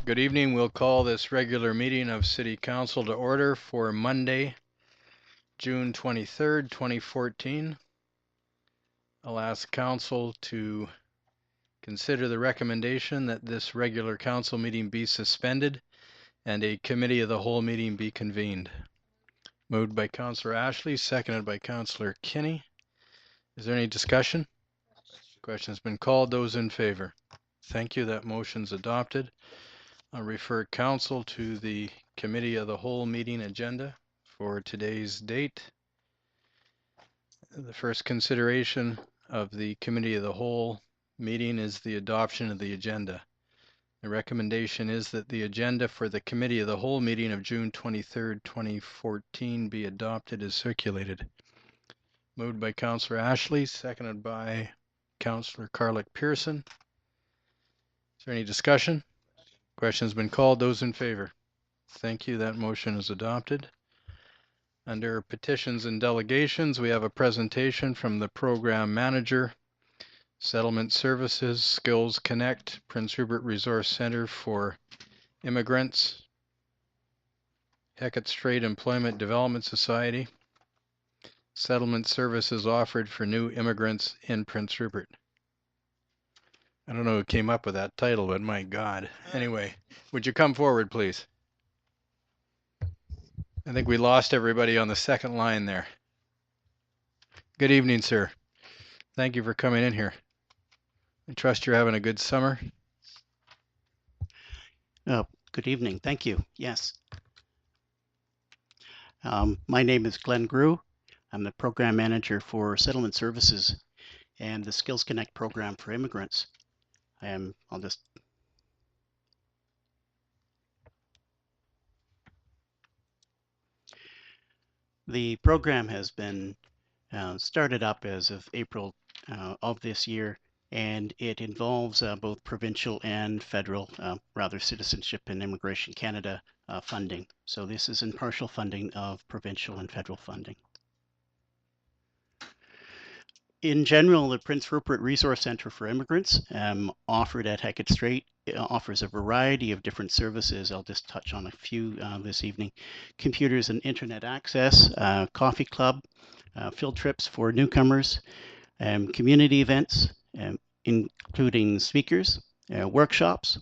Good evening. We'll call this regular meeting of City Council to order for Monday, June 23rd, 2014. I'll ask Council to consider the recommendation that this regular council meeting be suspended and a committee of the whole meeting be convened. Moved by Councillor Ashley, seconded by Councillor Kinney. Is there any discussion? Question's been called. Those in favor? Thank you. That motion's adopted. I'll refer Council to the Committee of the Whole meeting agenda for today's date. The first consideration of the Committee of the Whole meeting is the adoption of the agenda. The recommendation is that the agenda for the Committee of the Whole meeting of June 23rd, 2014 be adopted as circulated. Moved by Councillor Ashley, seconded by Councillor Carlick-Pearson. Is there any discussion? Question's been called. Those in favor? Thank you. That motion is adopted. Under petitions and delegations, we have a presentation from the program manager, Settlement Services, Skills Connect, Prince Rupert Resource Center for Immigrants, Hecate Strait Employment Development Society, settlement services offered for new immigrants in Prince Rupert. I don't know who came up with that title, but my God. Anyway, would you come forward, please? I think we lost everybody on the second line there. Good evening, sir. Thank you for coming in here. I trust you're having a good summer. Good evening. Thank you. Yes. My name is Glenn Grew. I'm the program manager for Settlement Services and the Skills Connect program for immigrants. The program has been started up as of April of this year, and it involves both provincial and federal, Citizenship and Immigration Canada funding. So this is in partial funding of provincial and federal funding. In general, the Prince Rupert Resource Center for Immigrants, offered at Hecate Strait, offers a variety of different services. I'll just touch on a few this evening. Computers and internet access, coffee club, field trips for newcomers, community events, including speakers, workshops,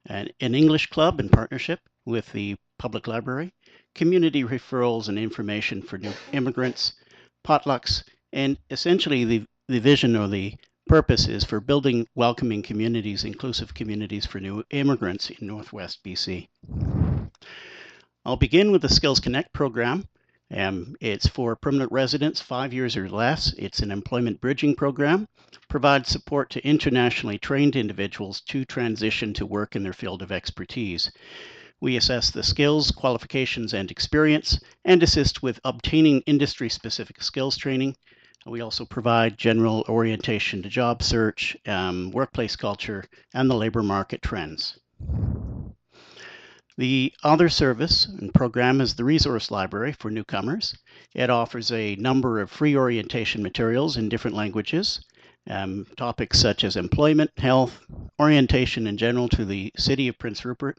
and an English club in partnership with the public library, community referrals and information for new immigrants, potlucks, and essentially the vision or the purpose is for building welcoming communities, inclusive communities for new immigrants in Northwest BC. I'll begin with the Skills Connect program. It's for permanent residents, 5 years or less. It's an employment bridging program, provides support to internationally trained individuals to transition to work in their field of expertise. We assess the skills, qualifications, and experience, and assist with obtaining industry-specific skills training. We also provide general orientation to job search, workplace culture, and the labor market trends. The other service and program is the Resource Library for newcomers. It offers a number of free orientation materials in different languages, topics such as employment, health, orientation in general to the City of Prince Rupert,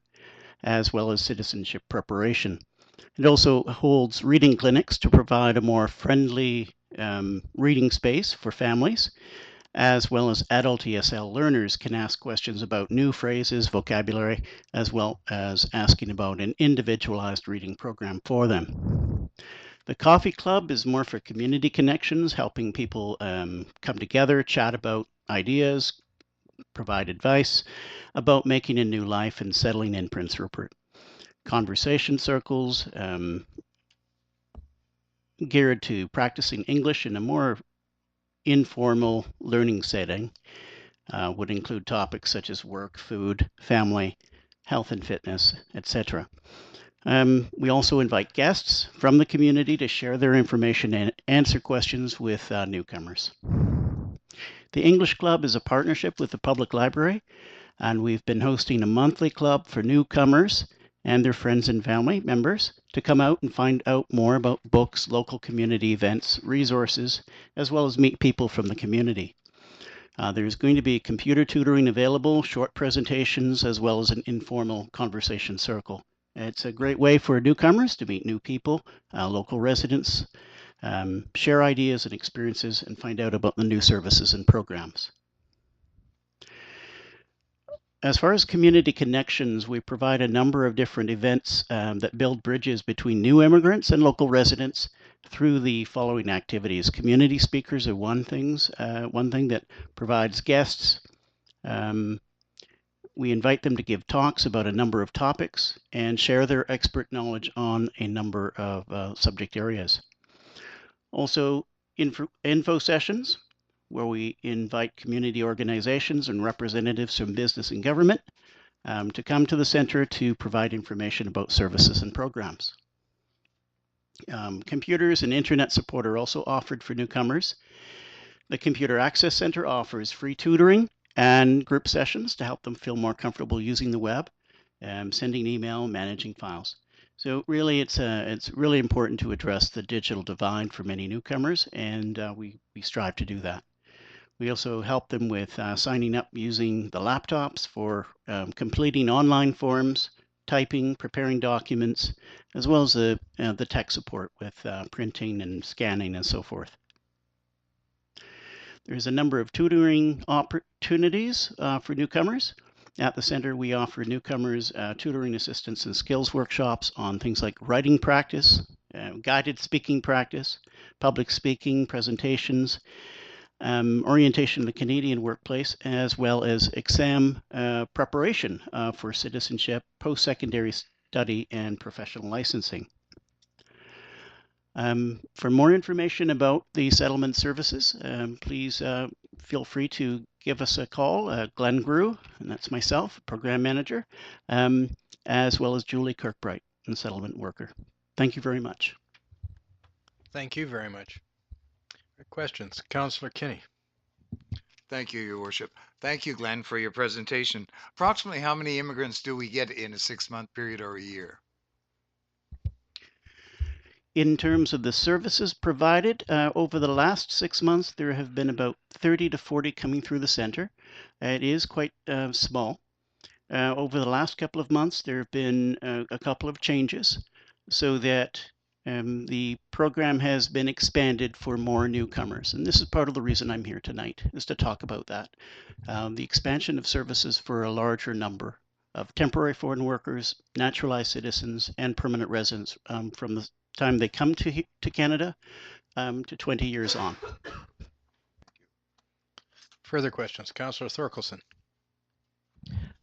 as well as citizenship preparation. It also holds reading clinics to provide a more friendly reading space for families, as well as adult ESL learners can ask questions about new phrases, vocabulary, as well as asking about an individualized reading program for them. The Coffee Club is more for community connections, helping people come together, chat about ideas, provide advice about making a new life and settling in Prince Rupert. Conversation circles geared to practicing English in a more informal learning setting would include topics such as work, food, family, health and fitness, etc. We also invite guests from the community to share their information and answer questions with newcomers. The English Club is a partnership with the public library, and we've been hosting a monthly club for newcomers and their friends and family members to come out and find out more about books, local community events, resources, as well as meet people from the community. There's going to be computer tutoring available, short presentations, as well as an informal conversation circle. It's a great way for newcomers to meet new people, local residents, share ideas and experiences, and find out about the new services and programs. As far as community connections, we provide a number of different events that build bridges between new immigrants and local residents through the following activities. Community speakers are one thing that provides guests. We invite them to give talks about a number of topics and share their expert knowledge on a number of subject areas. Also, info sessions, where we invite community organizations and representatives from business and government to come to the center to provide information about services and programs. Computers and internet support are also offered for newcomers. The Computer Access Center offers free tutoring and group sessions to help them feel more comfortable using the web, sending email, managing files. So really, it's really important to address the digital divide for many newcomers, and we strive to do that. We also help them with signing up using the laptops for completing online forms, typing, preparing documents, as well as the tech support with printing and scanning and so forth. There's a number of tutoring opportunities for newcomers. At the center, we offer newcomers tutoring assistance and skills workshops on things like writing practice, guided speaking practice, public speaking, presentations, orientation in the Canadian workplace, as well as exam preparation for citizenship, post-secondary study, and professional licensing. For more information about the settlement services, please feel free to give us a call, Glenn Grew, and that's myself, program manager, as well as Julie Kirkbright, and settlement worker. Thank you very much. Thank you very much. Questions? Councillor Kinney. Thank you, Your Worship. Thank you, Glenn, for your presentation. Approximately how many immigrants do we get in a 6-month period or a year? In terms of the services provided, over the last 6 months, there have been about 30 to 40 coming through the center. It is quite small. Over the last couple of months, there have been a couple of changes so that the program has been expanded for more newcomers. And this is part of the reason I'm here tonight, is to talk about that. The expansion of services for a larger number of temporary foreign workers, naturalized citizens, and permanent residents from the time they come to Canada to 20 years on. Further questions? Councillor Thorkelson.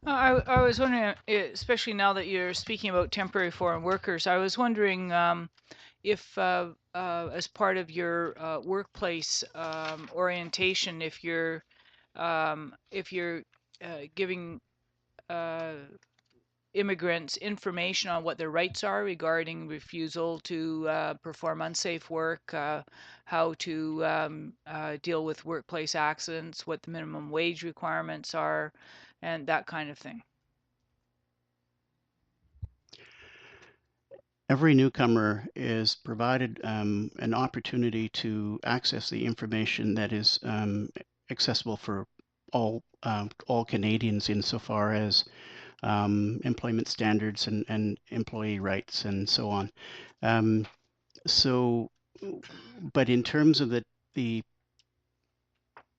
I was wondering, especially now that you're speaking about temporary foreign workers, I was wondering if, as part of your workplace orientation, if you're giving immigrants information on what their rights are regarding refusal to perform unsafe work, how to deal with workplace accidents, what the minimum wage requirements are, and that kind of thing. Every newcomer is provided an opportunity to access the information that is accessible for all Canadians insofar as employment standards and employee rights and so on. But in terms of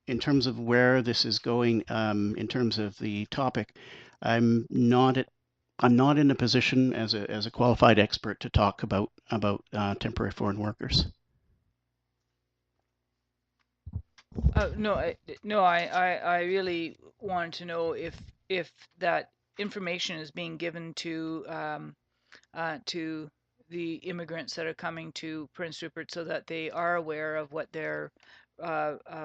in terms of where this is going, in terms of the topic, I'm not in a position as a qualified expert to talk about temporary foreign workers. No, I really wanted to know if that information is being given to the immigrants that are coming to Prince Rupert so that they are aware of what their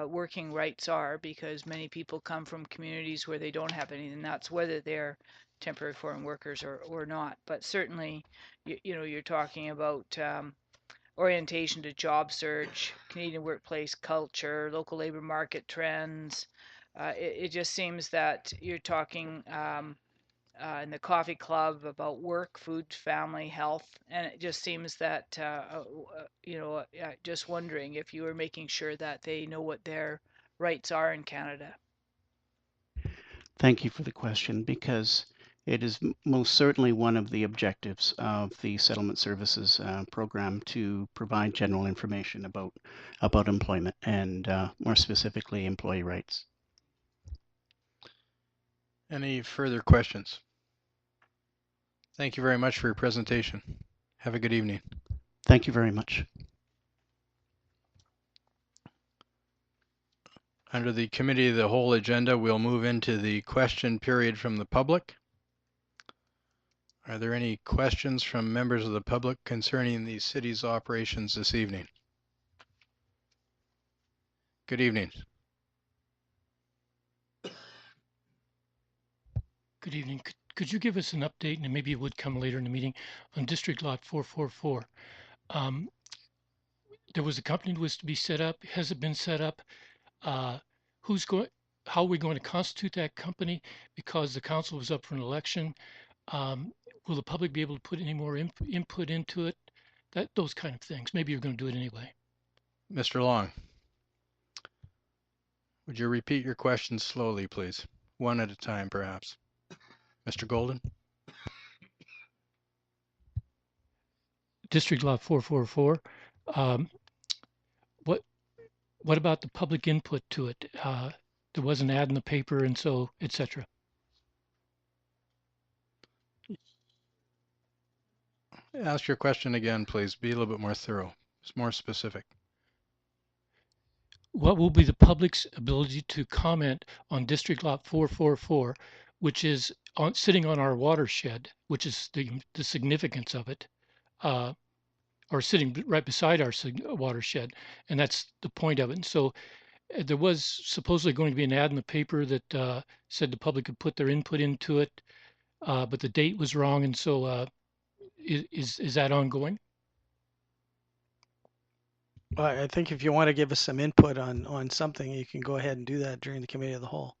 working rights are, because many people come from communities where they don't have anything, and that's whether they're temporary foreign workers or not. But certainly, you know, you're talking about orientation to job search, Canadian workplace culture, local labor market trends. It just seems that you're talking in the coffee club about work, food, family, health, and it just seems that just wondering if you were making sure that they know what their rights are in Canada? Thank you for the question, because it is most certainly one of the objectives of the Settlement Services program to provide general information about employment and more specifically employee rights. Any further questions? Thank you very much for your presentation. Have a good evening. Thank you very much. Under the Committee of the Whole agenda, we'll move into the question period from the public. Are there any questions from members of the public concerning the city's operations this evening? Good evening. Good evening. Could you give us an update, and maybe it would come later in the meeting, on District Lot 444? There was a company that was to be set up. Has it been set up? How are we going to constitute that company? Because the council was up for an election. Will the public be able to put any more input into it? Those kind of things. Maybe you're going to do it anyway. Mr. Long, would you repeat your questions slowly, please? One at a time, perhaps. Mr. Golden? District Lot 444. What about the public input to it? There was an ad in the paper, and so, etc. Ask your question again, please. Be a little bit more thorough. It's more specific. What will be the public's ability to comment on District Lot 444, which is sitting on our watershed, which is the significance of it, or sitting right beside our watershed, and that's the point of it. And so there was supposedly going to be an ad in the paper that said the public could put their input into it, but the date was wrong, and so is that ongoing? Well, I think if you want to give us some input on something, you can go ahead and do that during the Committee of the Whole.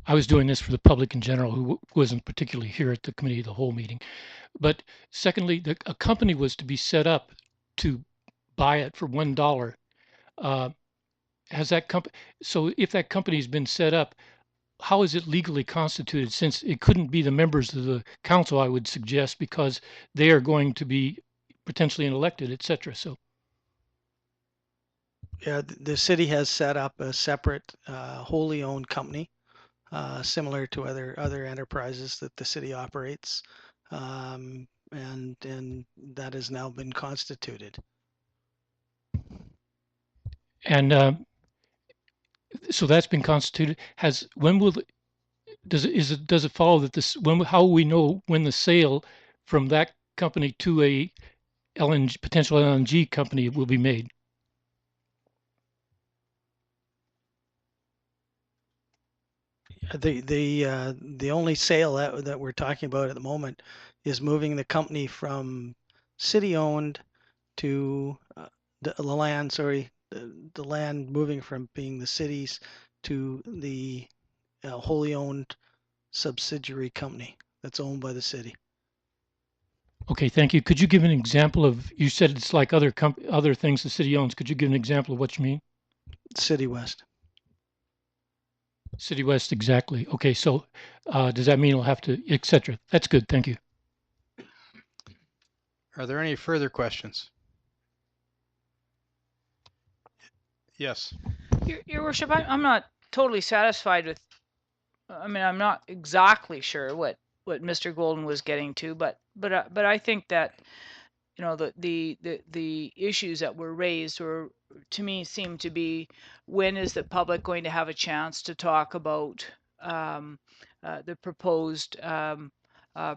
I was doing this for the public in general, who wasn't particularly here at the Committee of the Whole meeting. But secondly, a company was to be set up to buy it for $1. Has that company? So if that company's been set up, how is it legally constituted? Since it couldn't be the members of the council, I would suggest, because they are going to be potentially elected, etc. So. Yeah, the city has set up a separate, wholly owned company, similar to other enterprises that the city operates, and that has now been constituted. And so that's been constituted. Does it follow that this? How will we know when the sale from that company to a potential LNG company will be made? The only sale that we're talking about at the moment is moving the company from city-owned to the land. Sorry, the land moving from being the city's to the wholly owned subsidiary company that's owned by the city. Okay, thank you. Could you give an example of? You said it's like other things the city owns. Could you give an example of what you mean? City West. City West, exactly. Okay, so does that mean it'll have to, etc.? That's good. Thank you. Are there any further questions? Yes. Your Worship, I'm not totally satisfied with. I mean, I'm not exactly sure what Mr. Golden was getting to, but I think that, you know, the issues that were raised were, to me, seem to be, when is the public going to have a chance to talk about the proposed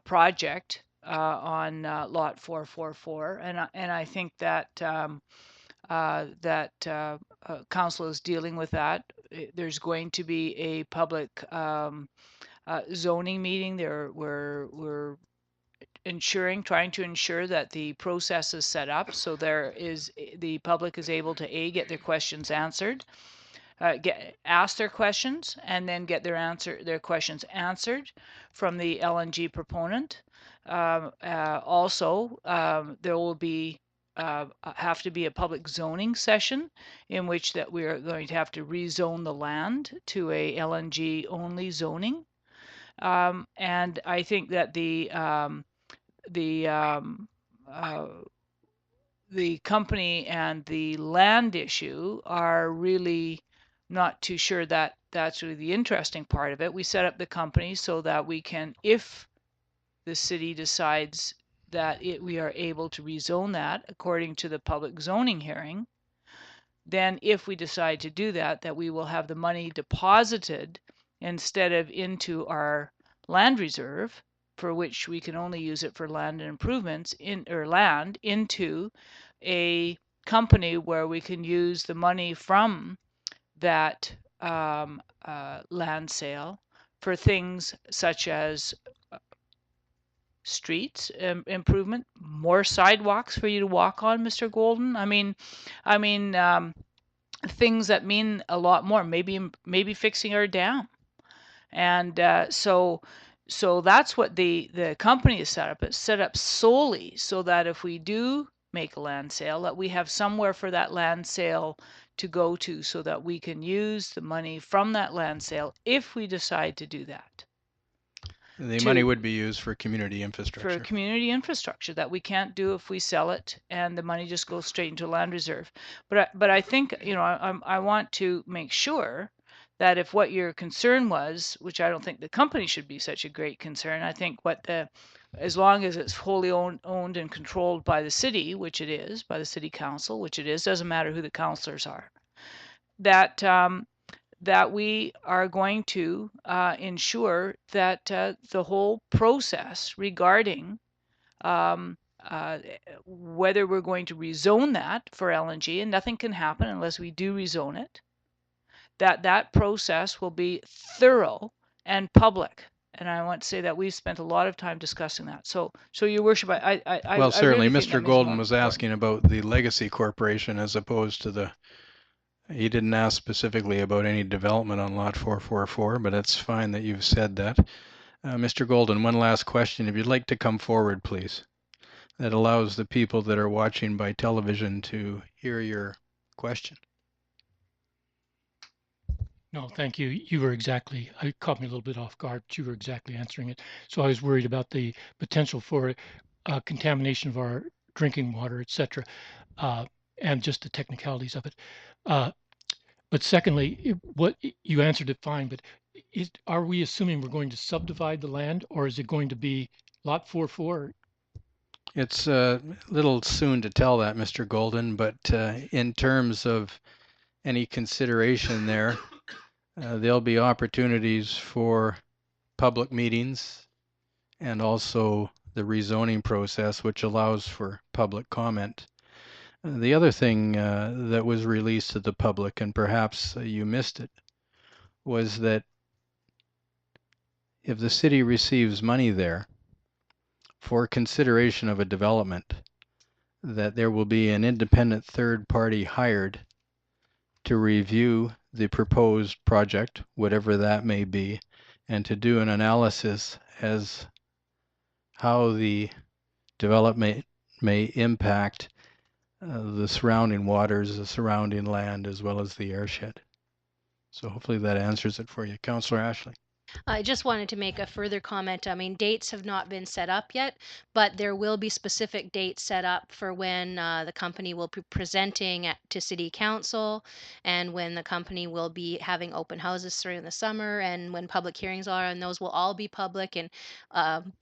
project on Lot 444, and I think that council is dealing with that. There's going to be a public zoning meeting there. We're trying to ensure that the process is set up so the public is able to get their questions answered, ask their questions, and then get their questions answered from the LNG proponent. Also, there will be have to be a public zoning session in which that we are going to have to rezone the land to a LNG only zoning. And I think that the company and the land issue are really not too sure that that's really the interesting part of it. We set up the company so that we can, if the city decides that we are able to rezone that according to the public zoning hearing, then if we decide to do that, that we will have the money deposited instead of into our land reserve, for which we can only use it for land and improvements land into a company where we can use the money from that land sale for things such as streets improvement, more sidewalks for you to walk on, Mr. Golden. I mean, things that mean a lot more. Maybe fixing our dam, and so that's what the company is set up. It's set up solely so that if we do make a land sale, that we have somewhere for that land sale to go to, so that we can use the money from that land sale if we decide to do that. The money to- would be used for community For infrastructure. community infrastructure that we can't do if we sell it, and the money just goes straight into land reserve. But I think, I want to make sure that if what your concern was, which I don't think the company should be such a great concern, I think as long as it's wholly owned and controlled by the city, which it is, by the city council, which it is, doesn't matter who the councillors are, that that we are going to ensure that the whole process regarding whether we're going to rezone that for LNG, and nothing can happen unless we do rezone it, that process will be thorough and public. And I want to say that we've spent a lot of time discussing that. So Your Worship, Well, certainly, really think that Mr. is Golden more was important. asking about the Legacy Corporation as opposed to he didn't ask specifically about any development on Lot 444, but it's fine that you've said that. Mr. Golden, one last question. If you'd like to come forward, please. That allows the people that are watching by television to hear your question. No, thank you. I caught me a little bit off guard, but you were exactly answering it. So I was worried about the potential for contamination of our drinking water, et cetera, and just the technicalities of it. But secondly, what you answered it fine, but are we assuming we're going to subdivide the land, or is it going to be lot 4.4? It's a little soon to tell that, Mr. Golden, but in terms of any consideration there, there'll be opportunities for public meetings and also the rezoning process, which allows for public comment. The other thing that was released to the public, and perhaps you missed it, was that if the city receives money there for consideration of a development, that there will be an independent third party hired to review the proposed project, whatever that may be, and to do an analysis as how the development may impact the surrounding waters, the surrounding land, as well as the airshed. So hopefully that answers it for you. Councillor Ashley. I just wanted to make a further comment. I mean, dates have not been set up yet, but there will be specific dates set up for when the company will be presenting to City Council, and when the company will be having open houses during the summer, and when public hearings are, and those will all be public, and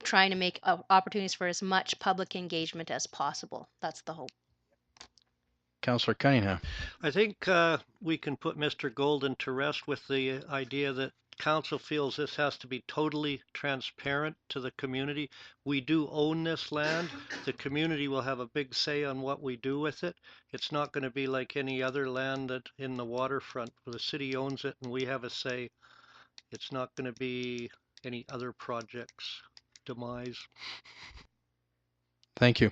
trying to make opportunities for as much public engagement as possible. That's the hope. Councillor Cunningham. I think we can put Mr. Golden to rest with the idea that council feels this has to be totally transparent to the community. We do own this land. The community will have a big say on what we do with it. It's not going to be like any other land that in the waterfront where the city owns it and we have a say. It's not going to be any other project's demise. Thank you.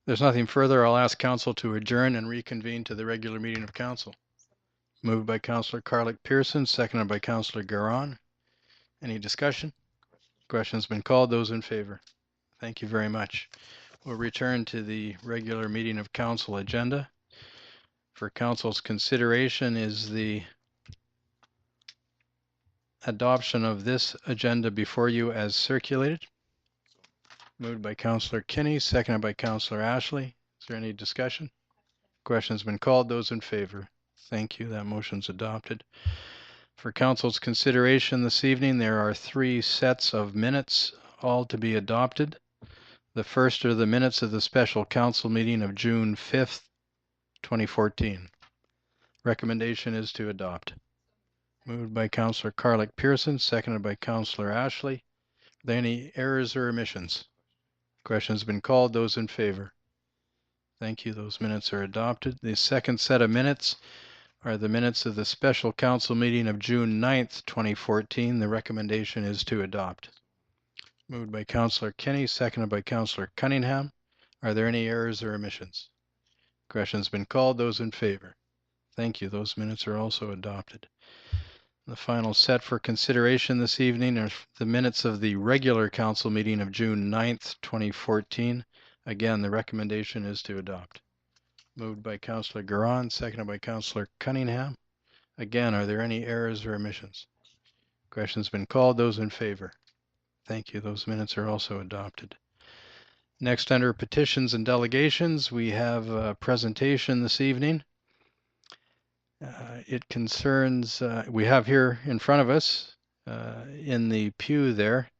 There's nothing further. I'll ask council to adjourn and reconvene to the regular meeting of council. Moved by Councillor Carlick-Pearson, seconded by Councillor Garon. Any discussion? Question's been called. Those in favor? Thank you very much. We'll return to the regular meeting of council agenda. For council's consideration is the adoption of this agenda before you as circulated. Moved by Councillor Kinney, seconded by Councillor Ashley. Is there any discussion? Question's been called. Those in favor? Thank you. That motion's adopted. For council's consideration this evening, there are 3 sets of minutes, all to be adopted. The first are the minutes of the special council meeting of June 5th, 2014. Recommendation is to adopt. Moved by Councillor Carlick Pearson, seconded by Councillor Ashley. Are there any errors or omissions? Question's been called. Those in favor? Thank you. Those minutes are adopted. The second set of minutes are the minutes of the special council meeting of June 9th, 2014. The recommendation is to adopt. Moved by Councillor Kinney, seconded by Councillor Cunningham. Are there any errors or omissions? Question's been called. Those in favor? Thank you. Those minutes are also adopted. The final set for consideration this evening are the minutes of the regular council meeting of June 9th, 2014. Again, the recommendation is to adopt. Moved by Councillor Garon, seconded by Councillor Cunningham. Again, are there any errors or omissions? Question's been called. Those in favor? Thank you. Those minutes are also adopted. Next, under petitions and delegations, we have a presentation this evening. It concerns, we have here in front of us, in the pew there,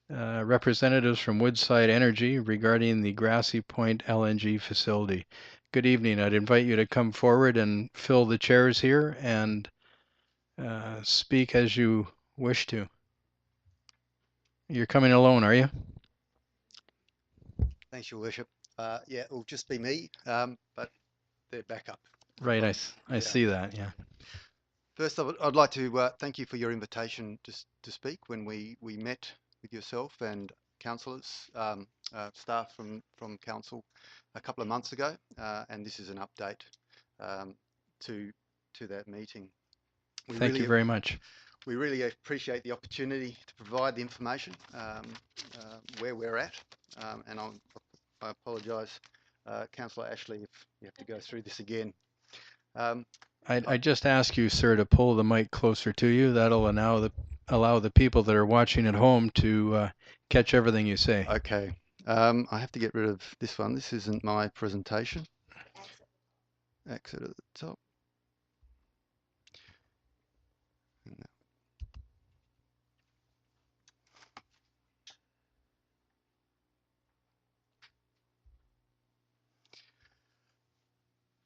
representatives from Woodside Energy regarding the Grassy Point LNG facility. Good evening. I'd invite you to come forward and fill the chairs here and speak as you wish to. You're coming alone, are you? Thanks, Your Worship. Yeah, it'll just be me, but they're back up. Right, I see that, yeah. First, I'd like to thank you for your invitation to speak when we met with yourself and councillors, staff from council a couple of months ago, and this is an update to that meeting. Thank you very much. We really appreciate the opportunity to provide the information where we're at, and I apologise, Councillor Ashley, if you have to go through this again. I just ask you, sir, to pull the mic closer to you. That'll allow the people that are watching at home to catch everything you say. Okay. I have to get rid of this one. This isn't my presentation. Exit at the top.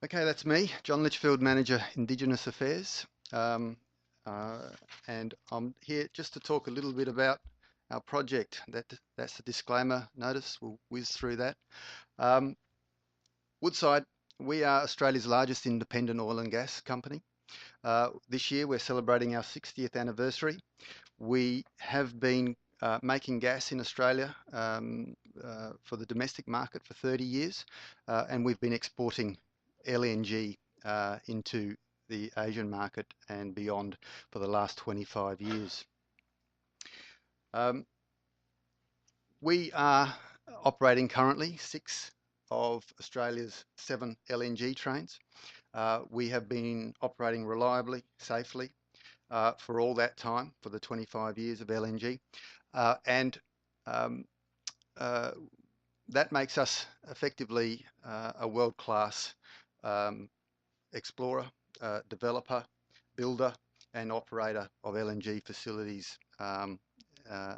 Okay, that's me, John Litchfield, Manager, Indigenous Affairs. And I'm here just to talk a little bit about our project. That's the disclaimer notice. We'll whiz through that. Woodside, we are Australia's largest independent oil and gas company. This year we're celebrating our 60th anniversary. We have been making gas in Australia for the domestic market for 30 years, and we've been exporting LNG into the Asian market and beyond for the last 25 years. We are operating currently 6 of Australia's 7 LNG trains. We have been operating reliably, safely for all that time, for the 25 years of LNG. That makes us effectively a world-class explorer, developer, builder and operator of LNG facilities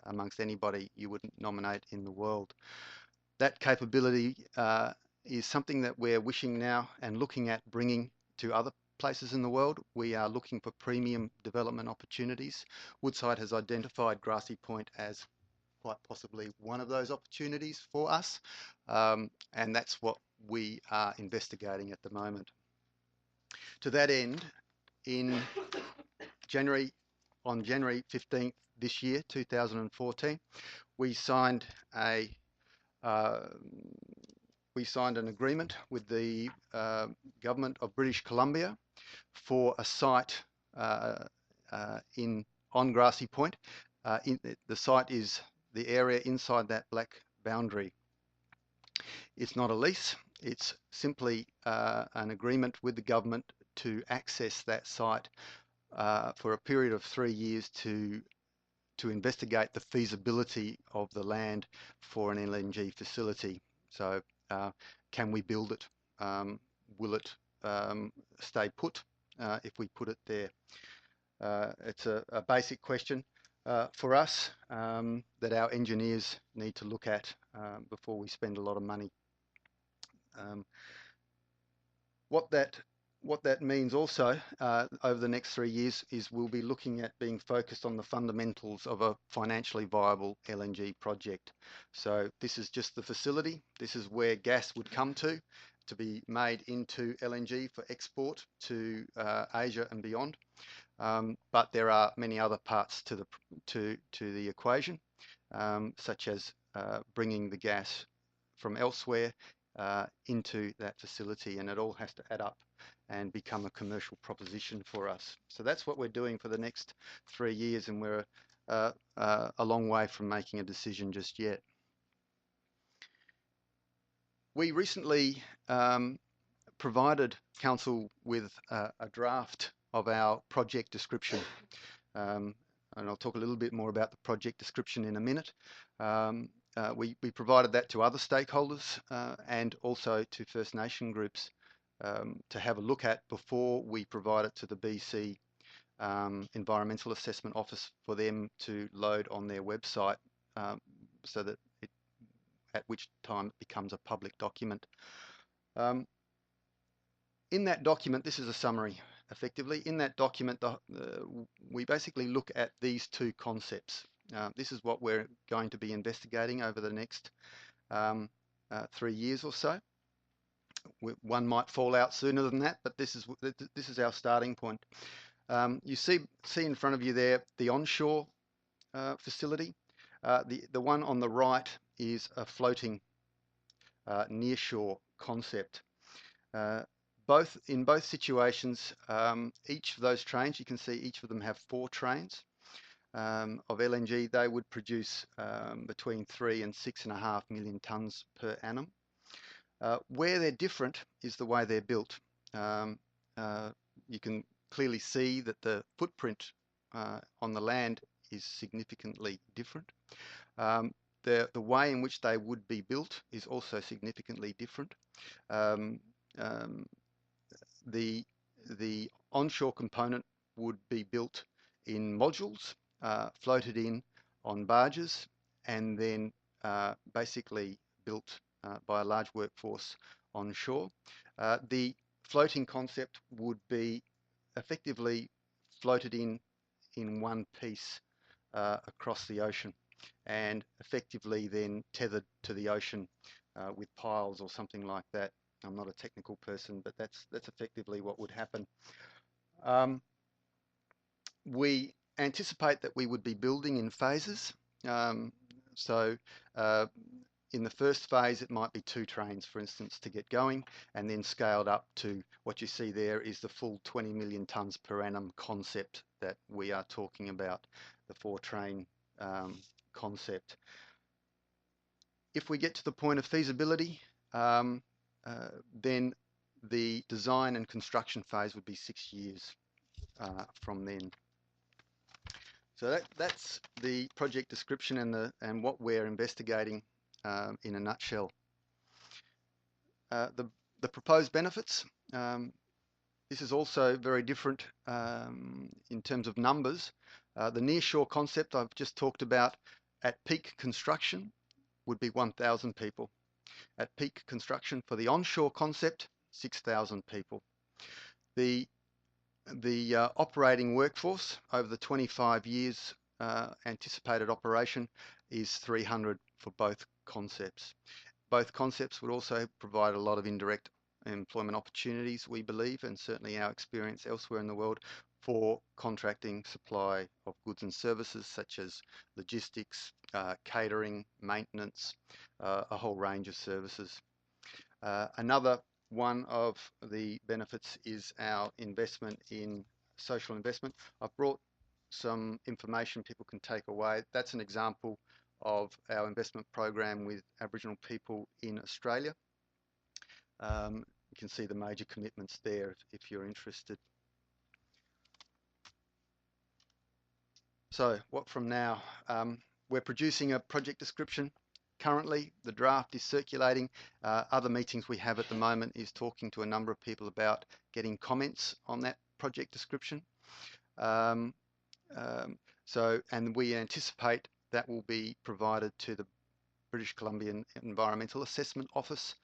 amongst anybody you would nominate in the world. That capability is something that we're wishing now and looking at bringing to other places in the world. We are looking for premium development opportunities. Woodside has identified Grassy Point as quite possibly one of those opportunities for us, and that's what we are investigating at the moment. To that end, on January 15th this year, 2014, we signed an agreement with the government of British Columbia for a site on Grassy Point. The site is the area inside that black boundary. It's not a lease. It's simply an agreement with the government to access that site for a period of 3 years to investigate the feasibility of the land for an LNG facility. So can we build it? Will it stay put if we put it there? It's a basic question for us that our engineers need to look at before we spend a lot of money. What that means also over the next 3 years is we'll be looking at being focused on the fundamentals of a financially viable LNG project. So this is just the facility. This is where gas would come to be made into LNG for export to Asia and beyond. But there are many other parts to the equation, such as bringing the gas from elsewhere into that facility, and it all has to add up and become a commercial proposition for us. So that's what we're doing for the next 3 years, and we're a long way from making a decision just yet. We recently provided Council with a draft of our project description, and I'll talk a little bit more about the project description in a minute. We provided that to other stakeholders and also to First Nation groups to have a look at before we provide it to the BC Environmental Assessment Office for them to load on their website, so that at which time it becomes a public document. In that document, this is a summary, effectively. In that document, we basically look at these two concepts. This is what we're going to be investigating over the next 3 years or so. One might fall out sooner than that, but this is our starting point. You see in front of you there the onshore facility. The one on the right is a floating nearshore concept. In both situations, each of those trains, you can see each of them have 4 trains of LNG. They would produce between 3 and 6.5 million tonnes per annum. Where they're different is the way they're built. You can clearly see that the footprint on the land is significantly different. The way in which they would be built is also significantly different. The onshore component would be built in modules, floated in on barges, and then basically built by a large workforce onshore. The floating concept would be effectively floated in one piece across the ocean, and effectively then tethered to the ocean with piles or something like that. I'm not a technical person, but that's effectively what would happen. We anticipate that we would be building in phases. So in the first phase, it might be 2 trains, for instance, to get going, and then scaled up to what you see there is the full 20 million tonnes per annum concept that we are talking about, the 4-train concept. If we get to the point of feasibility, then the design and construction phase would be 6 years from then. So that's the project description and what we're investigating in a nutshell. The proposed benefits. This is also very different in terms of numbers. The nearshore concept I've just talked about at peak construction would be 1,000 people. At peak construction for the onshore concept, 6,000 people. The operating workforce over the 25 years anticipated operation is 300 for both concepts. Both concepts would also provide a lot of indirect employment opportunities, we believe, and certainly our experience elsewhere in the world, for contracting supply of goods and services such as logistics, catering, maintenance, a whole range of services. Another one of the benefits is our investment in social investment. I've brought some information people can take away. That's an example of our investment program with Aboriginal people in Australia. You can see the major commitments there if you're interested. So what from now? We're producing a project description. Currently, the draft is circulating. Other meetings we have at the moment is talking to a number of people about getting comments on that project description. And we anticipate that will be provided to the British Columbian Environmental Assessment Office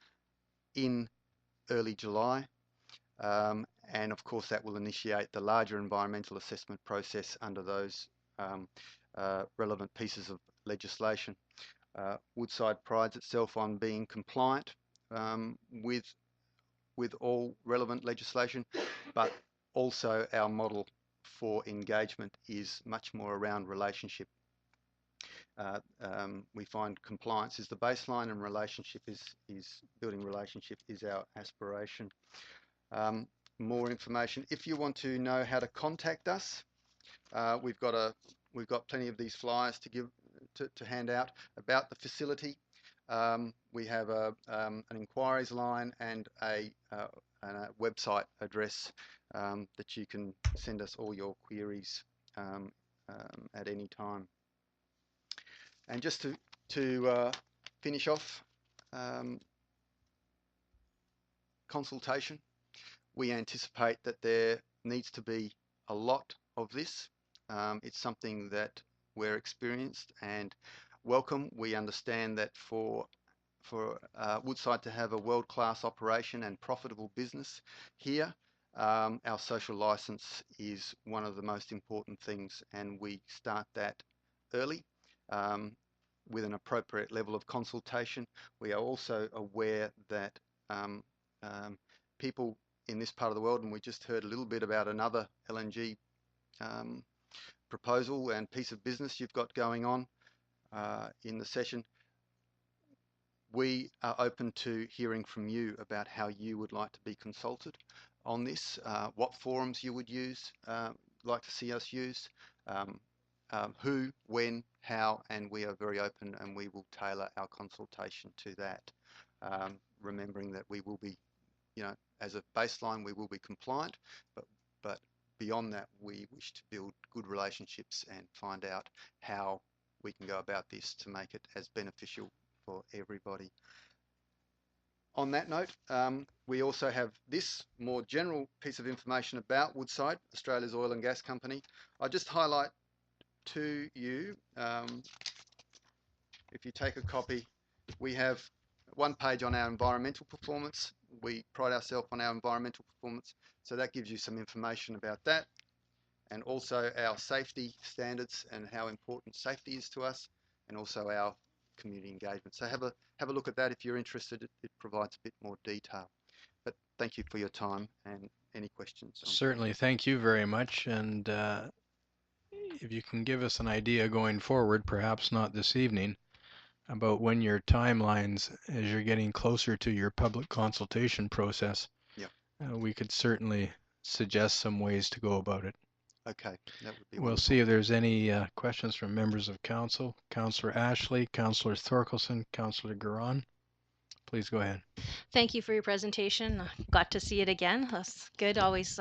in early July. And of course, that will initiate the larger environmental assessment process under those relevant pieces of legislation. Woodside prides itself on being compliant with all relevant legislation, but also our model for engagement is much more around relationship. We find compliance is the baseline, and relationship is building relationship is our aspiration. More information. If you want to know how to contact us, we've got plenty of these flyers to give to hand out about the facility. We have an inquiries line and a website address that you can send us all your queries at any time. And just to finish off, consultation. We anticipate that there needs to be a lot of this. It's something that we're experienced and welcome. We understand that for Woodside to have a world-class operation and profitable business here, our social license is one of the most important things, and we start that early with an appropriate level of consultation. We are also aware that people in this part of the world, and we just heard a little bit about another LNG proposal and piece of business you've got going on in the session. We are open to hearing from you about how you would like to be consulted on this, what forums you would use, like to see us use, who, when, how, and we are very open, and we will tailor our consultation to that, remembering that we will be, as a baseline, we will be compliant, but beyond that, we wish to build good relationships and find out how we can go about this to make it as beneficial for everybody. On that note, we also have this more general piece of information about Woodside, Australia's oil and gas company. I'll just highlight to you, if you take a copy, we have one page on our environmental performance. We pride ourselves on our environmental performance, so that gives you some information about that, and also our safety standards and how important safety is to us, and also our community engagement. So have a look at that if you're interested. It provides a bit more detail. But thank you for your time, and any questions? Certainly, thank you very much. And if you can give us an idea going forward, perhaps not this evening, about when your timelines, as you're getting closer to your public consultation process, we could certainly suggest some ways to go about it. Okay, that would be We'll wonderful. see if there's any questions from members of council. Councillor Ashley, Councillor Thorkelson, Councillor Garon. Please go ahead. Thank you for your presentation. Got to see it again. That's good. Always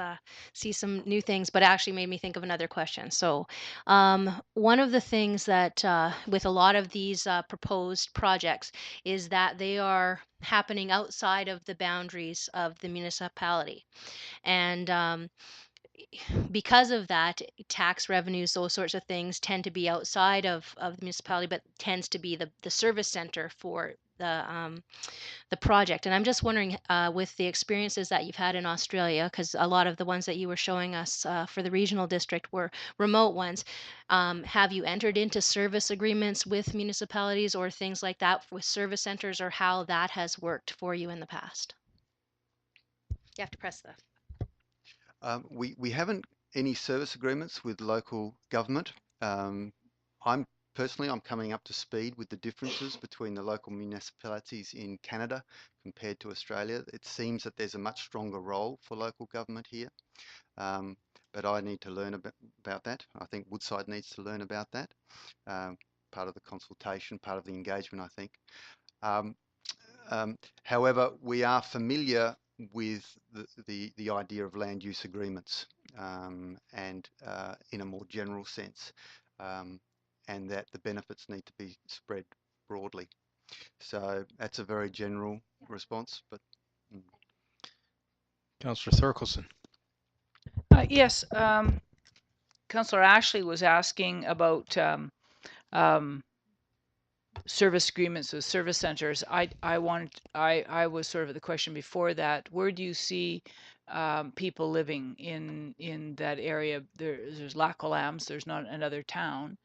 see some new things, but it actually made me think of another question. So one of the things that with a lot of these proposed projects is that they are happening outside of the boundaries of the municipality. And because of that, tax revenues, those sorts of things tend to be outside of the municipality, but tends to be the service center for the project. And I'm just wondering, with the experiences that you've had in Australia, because a lot of the ones that you were showing us for the regional district were remote ones, have you entered into service agreements with municipalities or things like that with service centers, or how that has worked for you in the past? You have to press the... We haven't any service agreements with local government. I'm coming up to speed with the differences between the local municipalities in Canada compared to Australia. It seems that there's a much stronger role for local government here, but I need to learn about that. I think Woodside needs to learn about that. part of the consultation, part of the engagement, I think. However, we are familiar with the idea of land use agreements and in a more general sense, and that the benefits need to be spread broadly. So that's a very general response, but. Councillor Thorkelson. Yes, Councillor Ashley was asking about service agreements with service centers. I was sort of the question before that. Where do you see people living in that area? There's Lac aux Lambs. There's not another town.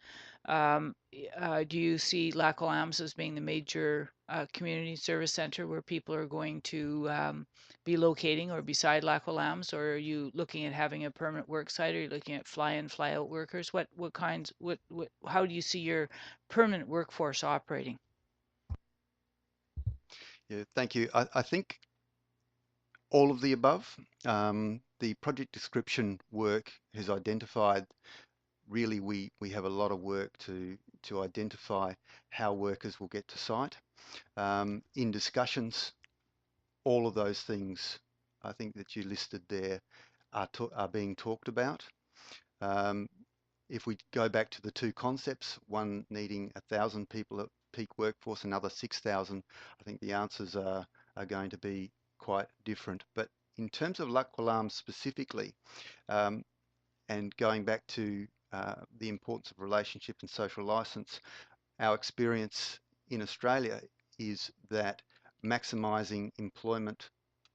Do you see Lac aux Lambs as being the major community service center where people are going to be locating, or beside Lac aux Lambs, or are you looking at having a permanent work site? Or are you looking at fly-in, fly-out workers? How do you see your permanent workforce operating? Yeah, thank you. I think all of the above. The project description work has identified, really we have a lot of work to identify how workers will get to site. In discussions, all of those things I think that you listed there are being talked about. If we go back to the two concepts, one needing 1,000 people at peak workforce, another 6,000, I think the answers are going to be quite different. But in terms of Lac aux Lambs specifically, and going back to the importance of relationship and social license, our experience in Australia is that maximising employment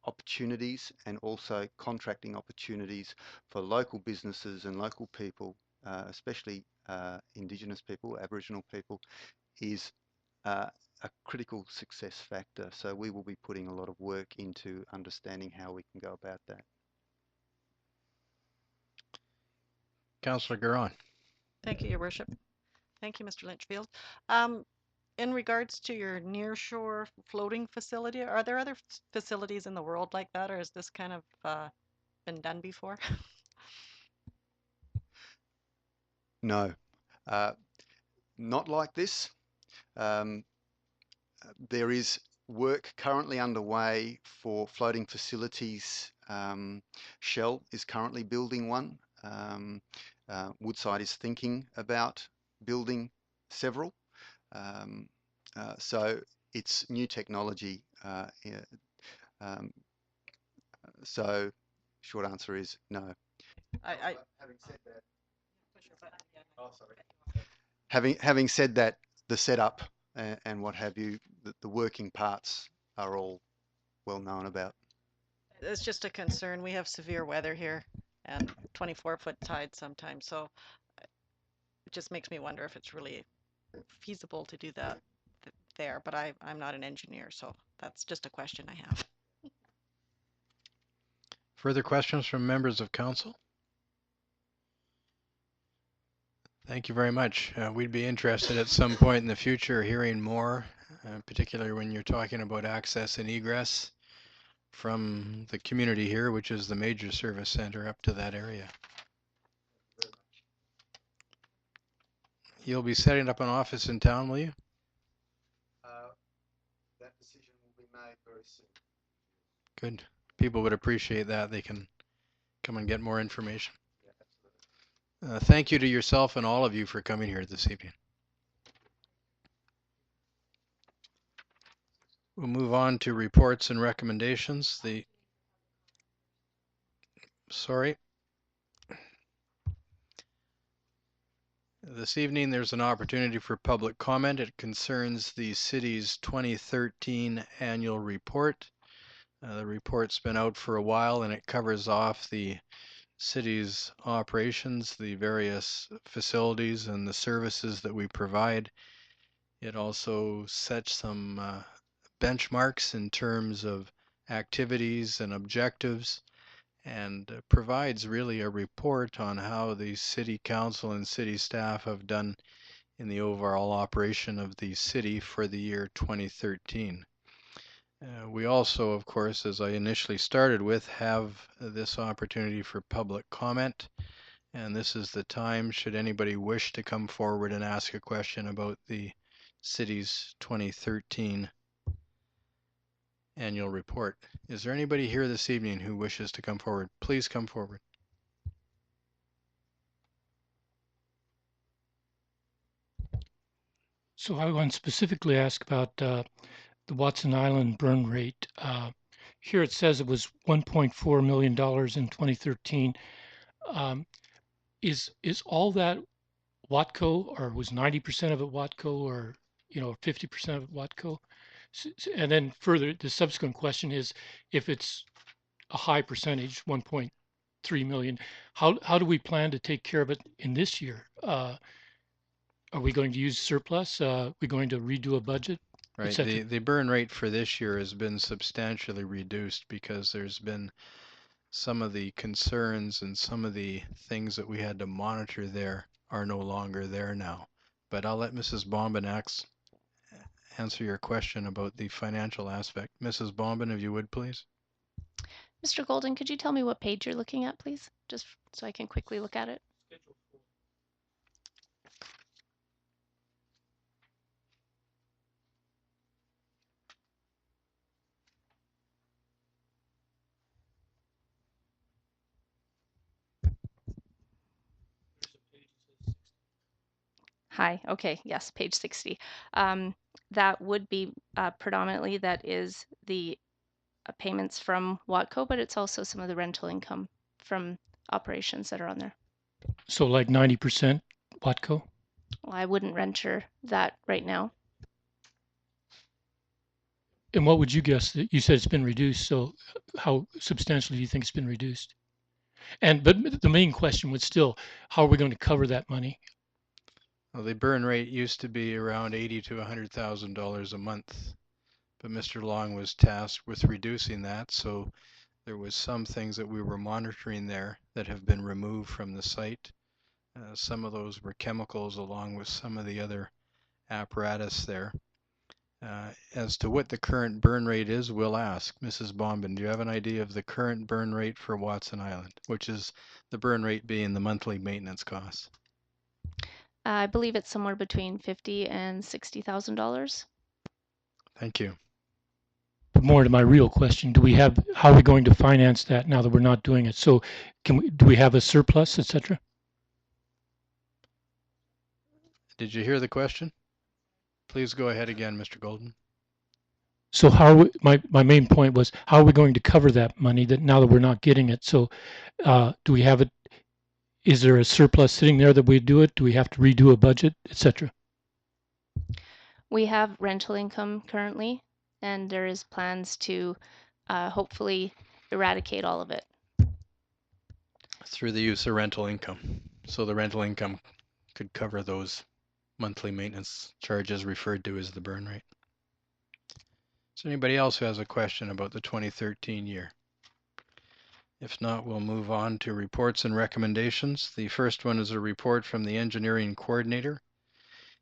opportunities and also contracting opportunities for local businesses and local people, especially Indigenous people, Aboriginal people, is a critical success factor. So we will be putting a lot of work into understanding how we can go about that. Councillor Garon. Thank you, Your Worship. Thank you, Mr. Litchfield. In regards to your nearshore floating facility, are there other facilities in the world like that, or has this kind of been done before? No, not like this. There is work currently underway for floating facilities. Shell is currently building one. Woodside is thinking about building several. So it's new technology. So short answer is no. Having said that, having said that, the setup and what have you, the working parts are all well known about. It's just a concern. We have severe weather here and 24-foot tides sometimes. So it just makes me wonder if it's really feasible to do that there. But I'm not an engineer, so that's just a question I have. Further questions from members of council? Thank you very much. We'd be interested at some point in the future hearing more, particularly when you're talking about access and egress from the community here, which is the major service center, up to that area. You'll be setting up an office in town, will you? That decision will be made very soon. Good. People would appreciate that. They can come and get more information. Thank you to yourself and all of you for coming here this evening. We'll move on to reports and recommendations. This evening there's an opportunity for public comment. It concerns the city's 2013 annual report. The report's been out for a while and it covers off the city's operations, the various facilities and the services that we provide. It also sets some benchmarks in terms of activities and objectives, and provides really a report on how the city council and city staff have done in the overall operation of the city for the year 2013. We also, of course, as I initially started with, have this opportunity for public comment. And this is the time, should anybody wish to come forward and ask a question about the city's 2013 annual report. Is there anybody here this evening who wishes to come forward? Please come forward. So I want to specifically ask about the Watson Island burn rate. Here it says it was $1.4 million in 2013. Is all that Watco, or was 90% of it Watco, or 50% of it Watco? And then further, the subsequent question is, if it's a high percentage, 1.3 million, how do we plan to take care of it in this year? Are we going to use surplus? We're going to redo a budget, Right. etc.? The burn rate for this year has been substantially reduced because there's been some of the concerns and some of the things that we had to monitor there are no longer there now. But I'll let Mrs. Bombin answer your question about the financial aspect. Mrs. Bombin, if you would, please. Mr. Golden, could you tell me what page you're looking at, please? Just so I can quickly look at it. Hi, okay, yes, page 60. That would be predominantly, that is the payments from Watco, but it's also some of the rental income from operations that are on there. So like 90% Watco? Well, I wouldn't venture that right now. And what would you guess? That you said it's been reduced, so how substantially do you think it's been reduced? But the main question was still, how are we going to cover that money? Well, the burn rate used to be around $80,000 to $100,000 a month, but Mr. Long was tasked with reducing that, so there was some things that we were monitoring there that have been removed from the site. Some of those were chemicals along with some of the other apparatus there. As to what the current burn rate is, we'll ask. Mrs. Bombin, do you have an idea of the current burn rate for Watson Island, which is the burn rate being the monthly maintenance costs? I believe it's somewhere between $50,000 and $60,000. Thank you. But more to my real question, how are we going to finance that now that we're not doing it? So do we have a surplus, etc.? Did you hear the question? Please go ahead again, Mr. Golden. So my main point was, how are we going to cover that money that now that we're not getting it? So do we have it? Is there a surplus sitting there that we do it? Do we have to redo a budget, etc.? We have rental income currently, and there is plans to hopefully eradicate all of it. Through the use of rental income. So the rental income could cover those monthly maintenance charges referred to as the burn rate. Is there anybody else who has a question about the 2013 year? If not, we'll move on to reports and recommendations. The first one is a report from the engineering coordinator.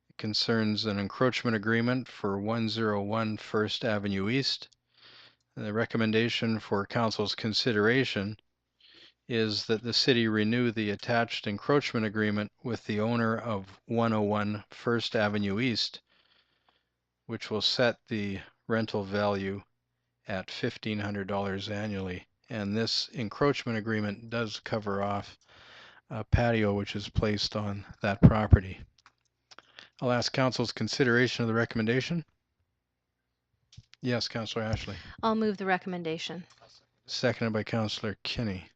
It concerns an encroachment agreement for 101 First Avenue East. The recommendation for council's consideration is that the city renew the attached encroachment agreement with the owner of 101 First Avenue East, which will set the rental value at $1,500 annually. And this encroachment agreement does cover off a patio which is placed on that property. I'll ask council's consideration of the recommendation. Yes, Councillor Ashley. I'll move the recommendation. Seconded by Councillor Kinney.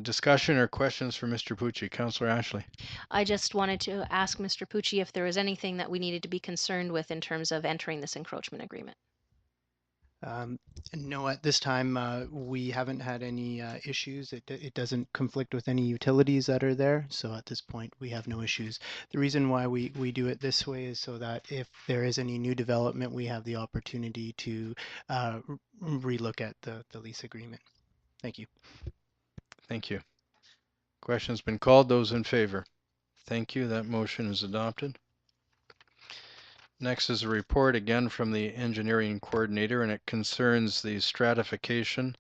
Discussion or questions for Mr. Pucci? Councillor Ashley. I just wanted to ask Mr. Pucci if there was anything that we needed to be concerned with in terms of entering this encroachment agreement. No, at this time we haven't had any issues. It doesn't conflict with any utilities that are there. So at this point we have no issues. The reason why we do it this way is so that if there is any new development, we have the opportunity to relook at the lease agreement. Thank you. Thank you. Question's been called. Those in favor? Thank you. That motion is adopted. Next is a report again from the engineering coordinator, and it concerns the stratification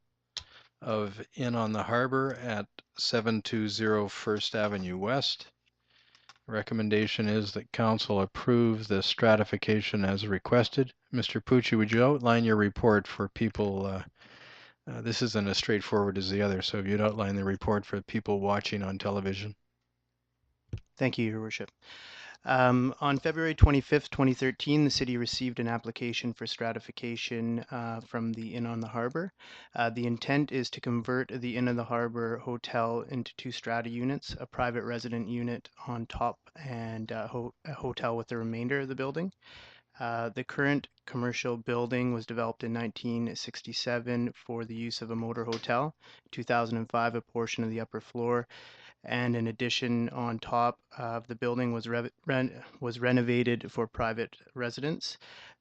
of Inn on the Harbor at 720 First Avenue West. Recommendation is that council approve the stratification as requested. Mr. Pucci, would you outline your report for people? This isn't as straightforward as the other, so if you'd outline the report for people watching on television. Thank you, Your Worship. On February 25th, 2013, the city received an application for stratification from the Inn on the Harbor. The intent is to convert the Inn on the Harbor Hotel into 2 strata units, a private resident unit on top and a hotel with the remainder of the building. The current commercial building was developed in 1967 for the use of a motor hotel. 2005, a portion of the upper floor and an addition on top of the building was renovated for private residence.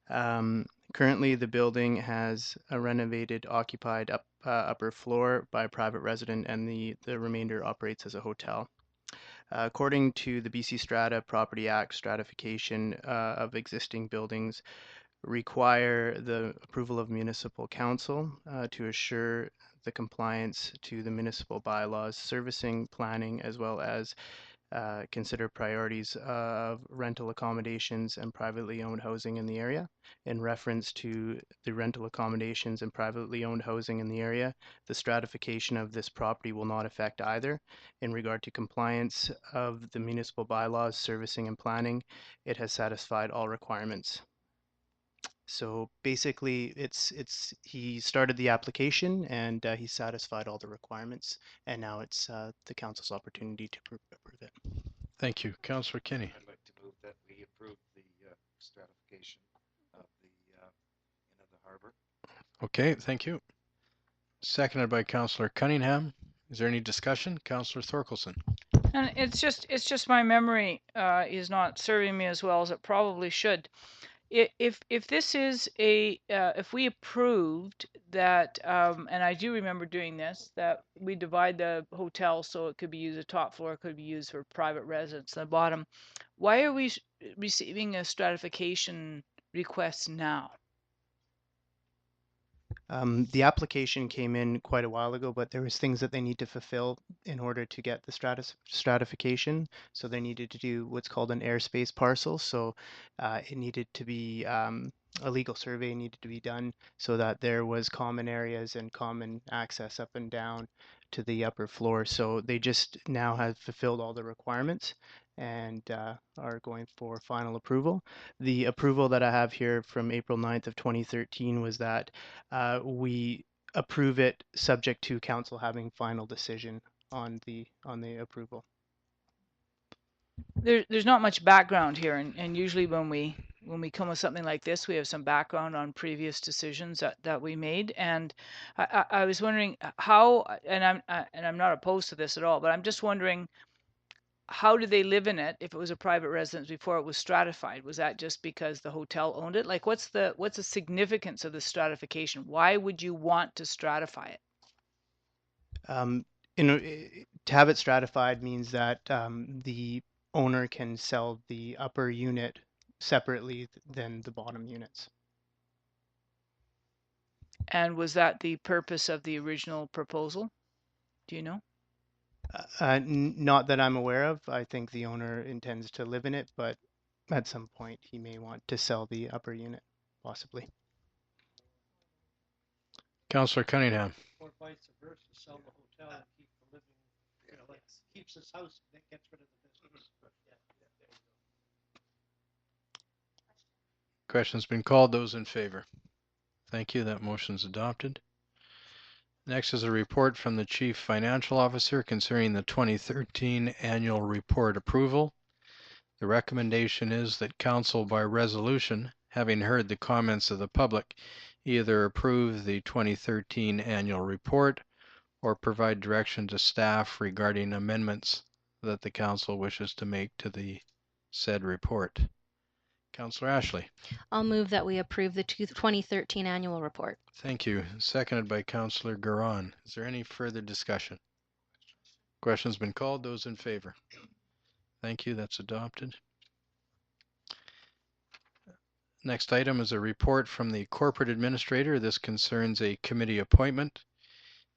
Currently, the building has a renovated occupied upper floor by a private resident, and the remainder operates as a hotel. According to the BC Strata Property Act, stratification of existing buildings require the approval of municipal council to assure the compliance to the municipal bylaws, servicing, planning, as well as consider priorities of rental accommodations and privately owned housing in the area. In reference to the rental accommodations and privately owned housing in the area, the stratification of this property will not affect either. In regard to compliance of the municipal bylaws, servicing, and planning, it has satisfied all requirements. So basically, he started the application and he satisfied all the requirements, and now it's the council's opportunity to approve it. Thank you. Councillor Kinney. I'd like to move that we approve the stratification of the Inn of the Harbor. Okay, thank you. Seconded by Councillor Cunningham. Is there any discussion? Councillor Thorkelson. And it's just my memory is not serving me as well as it probably should. If this is a if we approved that, and I do remember doing this, that we divide the hotel so it could be used, the top floor could be used for private residence, the bottom, why are we receiving a stratification request now? The application came in quite a while ago, but there was things that they need to fulfill in order to get the stratification. So they needed to do what's called an airspace parcel. So it needed to be a legal survey needed to be done so that there was common areas and common access up and down to the upper floor. So they just now have fulfilled all the requirements and are going for final approval. The approval that I have here from April 9th of 2013 was that we approve it subject to council having final decision on the approval. There's not much background here, and usually when we come with something like this, we have some background on previous decisions that we made. And I was wondering how, and I'm not opposed to this at all, but I'm just wondering, how did they live in it if it was a private residence before it was stratified? Was that just because the hotel owned it? Like, what's the significance of the stratification? Why would you want to stratify it? To have it stratified means that the owner can sell the upper unit separately than the bottom units. And was that the purpose of the original proposal? Do you know? Not that I'm aware of. I think the owner intends to live in it, but at some point he may want to sell the upper unit, possibly. Councillor Cunningham. Or vice versa, sell the hotel and keep the living, like keeps his house and then gets rid of the business. Question's been called. Those in favor? Thank you. That motion's adopted. Next is a report from the Chief Financial Officer concerning the 2013 annual report approval. The recommendation is that Council, by resolution, having heard the comments of the public, either approve the 2013 annual report or provide direction to staff regarding amendments that the Council wishes to make to the said report. Councillor Ashley. I'll move that we approve the 2013 annual report. Thank you. Seconded by Councillor Garon. Is there any further discussion? Question's been called. Those in favor? Thank you. That's adopted. Next item is a report from the corporate administrator. This concerns a committee appointment.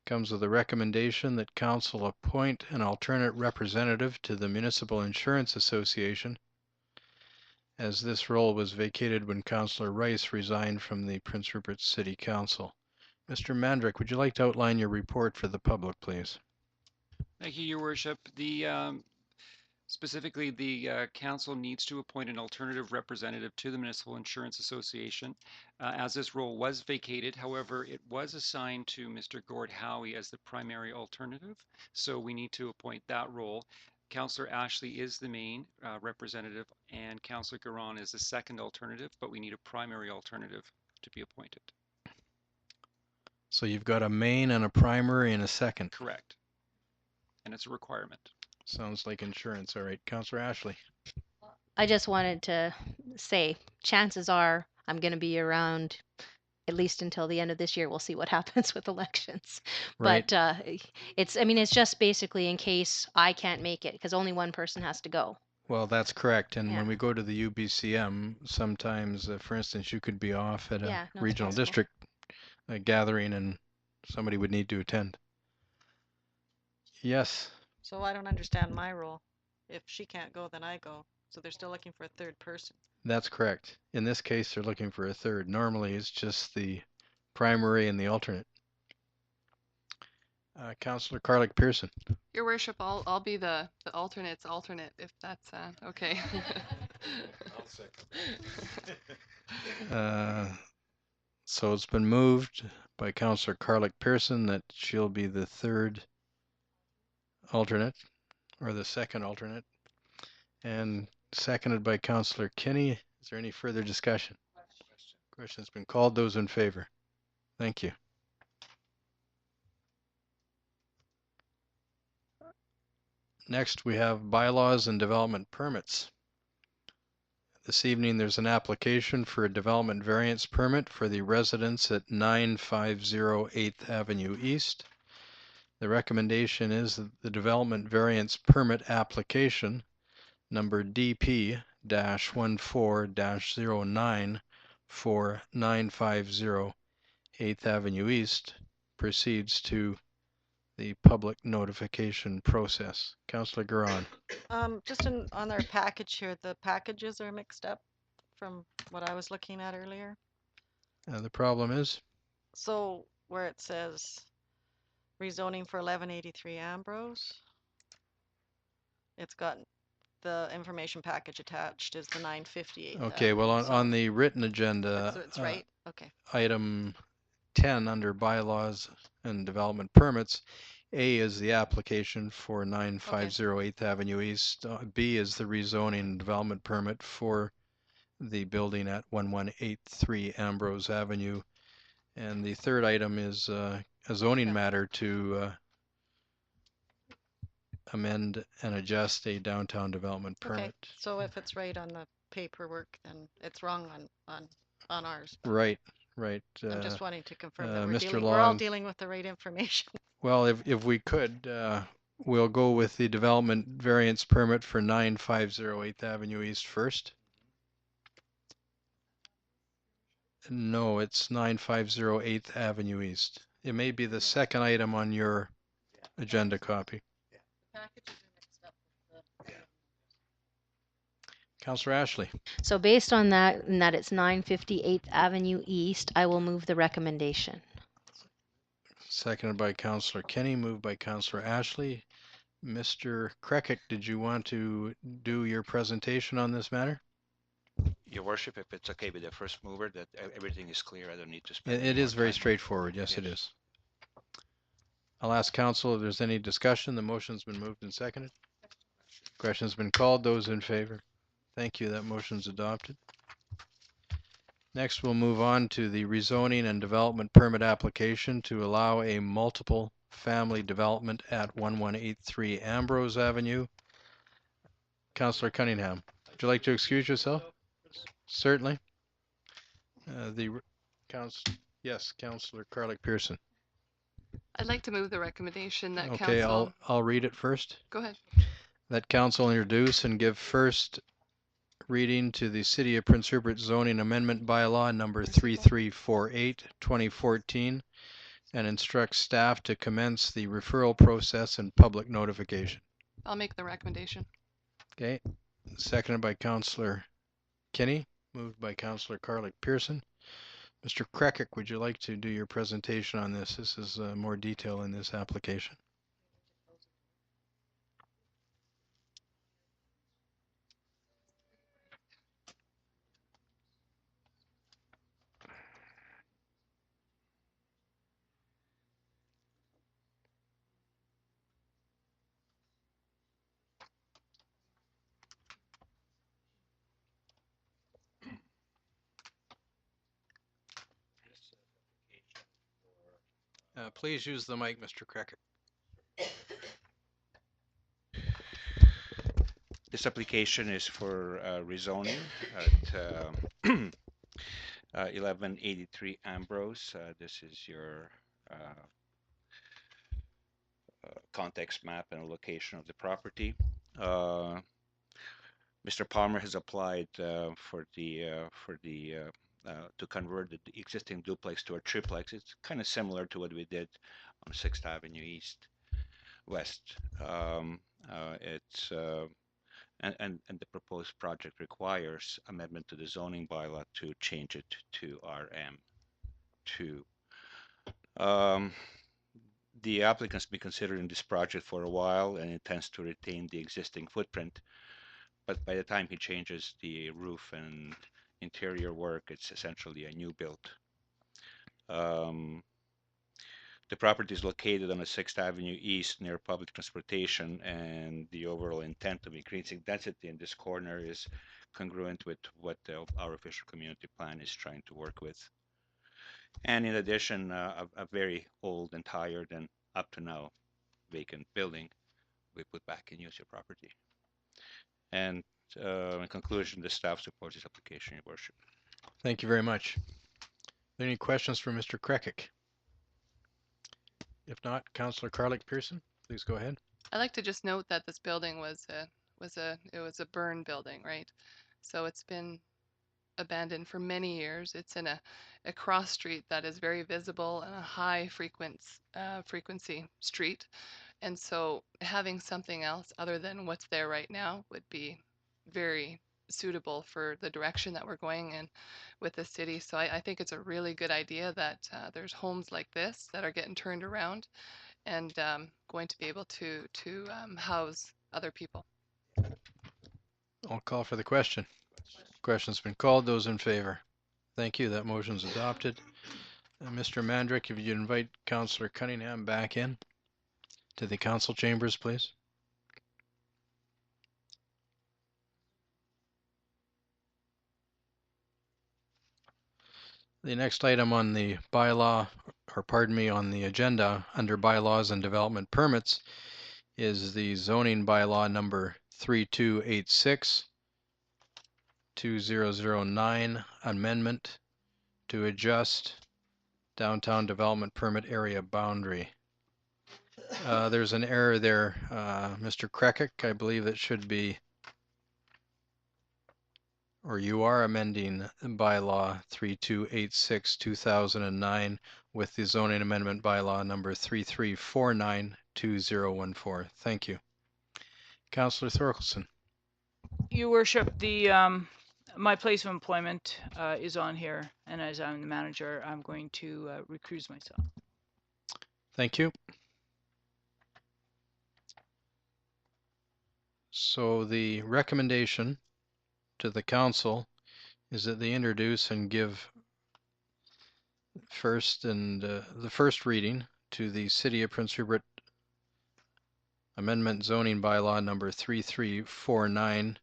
comes with a recommendation that council appoint an alternate representative to the Municipal Insurance Association, as this role was vacated when Councillor Rice resigned from the Prince Rupert City Council. Mr. Mandrick, would you like to outline your report for the public, please? Thank you, Your Worship. Specifically, the council needs to appoint an alternative representative to the Municipal Insurance Association, as this role was vacated. However, it was assigned to Mr. Gord Howie as the primary alternative, so we need to appoint that role. Councillor Ashley is the main representative, and Councillor Garon is the second alternative, but we need a primary alternative to be appointed. So you've got a main and a primary and a second. Correct. And it's a requirement. Sounds like insurance. All right, Councillor Ashley. I just wanted to say, chances are I'm going to be around at least until the end of this year. We'll see what happens with elections. Right. But it's just basically in case I can't make it, because only one person has to go. Well, that's correct. And Yeah. when we go to the UBCM, sometimes, for instance, you could be off at a Yeah, no, it's regional possible. district gathering and somebody would need to attend. Yes. So I don't understand my role. If she can't go, then I go. So they're still looking for a third person. That's correct. In this case, they're looking for a third. Normally, it's just the primary and the alternate. Councillor Carlick Pearson. Your Worship, I'll be the alternate's alternate if that's okay. I'll second. So it's been moved by Councillor Carlick Pearson that she'll be the third alternate, or the second alternate, and seconded by Councillor Kinney. Is there any further discussion? Question's been called. Those in favor? Thank you. Next, we have bylaws and development permits. This evening, there's an application for a development variance permit for the residence at 950 8th Avenue East. The recommendation is that the development variance permit application number DP-14-09 for 950 8th Avenue East proceeds to the public notification process. Councillor Garon. On our package here, the packages are mixed up from what I was looking at earlier. The problem is? So where it says rezoning for 1183 Ambrose, it's got the information package attached is the 958. Okay, well, on the written agenda, So it's right? Okay. item 10 under bylaws and development permits, A is the application for 950 8th Avenue East. B is the rezoning and development permit for the building at 1183 Ambrose Avenue. And the third item is a zoning matter to amend and adjust a downtown development permit. Okay. So if it's right on the paperwork, then it's wrong on ours. Right, right. I'm just wanting to confirm that Mr. we're all Long, dealing with the right information. well, if we could, we'll go with the development variance permit for 950 8th Avenue East first. No, it's 950 8th Avenue East. It may be the second item on your agenda copy. Councillor Ashley. So based on that, and that it's 958th Avenue East, I will move the recommendation. Seconded by Councillor Kenny, moved by Councillor Ashley. Mr. Krekic, did you want to do your presentation on this matter? Your Worship, if it's okay with the first mover, that everything is clear, I don't need to spend It any is more very time. straightforward. Yes, it is. I'll ask council if there's any discussion. The motion's been moved and seconded. Question's been called. Those in favor? Thank you. That motion's adopted. Next, we'll move on to the rezoning and development permit application to allow a multiple family development at 1183 Ambrose Avenue. Councillor Cunningham, would you like to excuse yourself? Certainly. Yes, Councillor Carlick Pearson. I'd like to move the recommendation that Okay, council. I'll read it first. Go ahead. That council introduce and give first reading to the City of Prince Rupert zoning amendment bylaw number 3348 2014 and instructs staff to commence the referral process and public notification. I'll make the recommendation. Okay, seconded by Councillor Kinney, moved by Councillor Carlick Pearson. Mr. Krekic, would you like to do your presentation on this? This is more detail in this application. Please use the mic, Mr. Krekic. This application is for rezoning at 1183 Ambrose. This is your context map and location of the property. Mr. Palmer has applied to convert the existing duplex to a triplex. It's kind of similar to what we did on 6th Avenue East West. And the proposed project requires amendment to the zoning bylaw to change it to RM2. The applicant's been considering this project for a while and intends to retain the existing footprint, but by the time he changes the roof and interior work, it's essentially a new build. The property is located on 6th Avenue East near public transportation, and the overall intent of increasing density in this corner is congruent with what our official community plan is trying to work with. And in addition, a very old and tired and up to now vacant building we put back in use your property. And in conclusion, the staff supports this application, Your Worship. Thank you very much. Any questions for Mr. Krekic? If not, Councillor Carlick Pearson, please go ahead. I'd like to just note that this building was a burn building, right? So it's been abandoned for many years. It's in a cross street that is very visible and a high frequency street. And so having something else other than what's there right now would be very suitable for the direction that we're going in with the city. So I think it's a really good idea that there's homes like this that are getting turned around and going to be able to house other people. I'll call for the question. Question's been called. Those in favor? Thank you. That motion's adopted. Mr. Mandrick, if you invite Councillor Cunningham back in to the council chambers, please. The next item on the bylaw, or pardon me, on the agenda under bylaws and development permits is the zoning bylaw number 3286 2009 amendment to adjust downtown development permit area boundary. There's an error there, Mr. Krekic. I believe it should be, or you are amending bylaw 3286 2009 with the zoning amendment bylaw number 3349 2014. Thank you. Councillor Thorkelson. Your Worship, the my place of employment is on here, and as I'm the manager, I'm going to recuse myself. Thank you. So the recommendation to the council is that they introduce and give first and the first reading to the City of Prince Rupert Amendment Zoning Bylaw number 3349,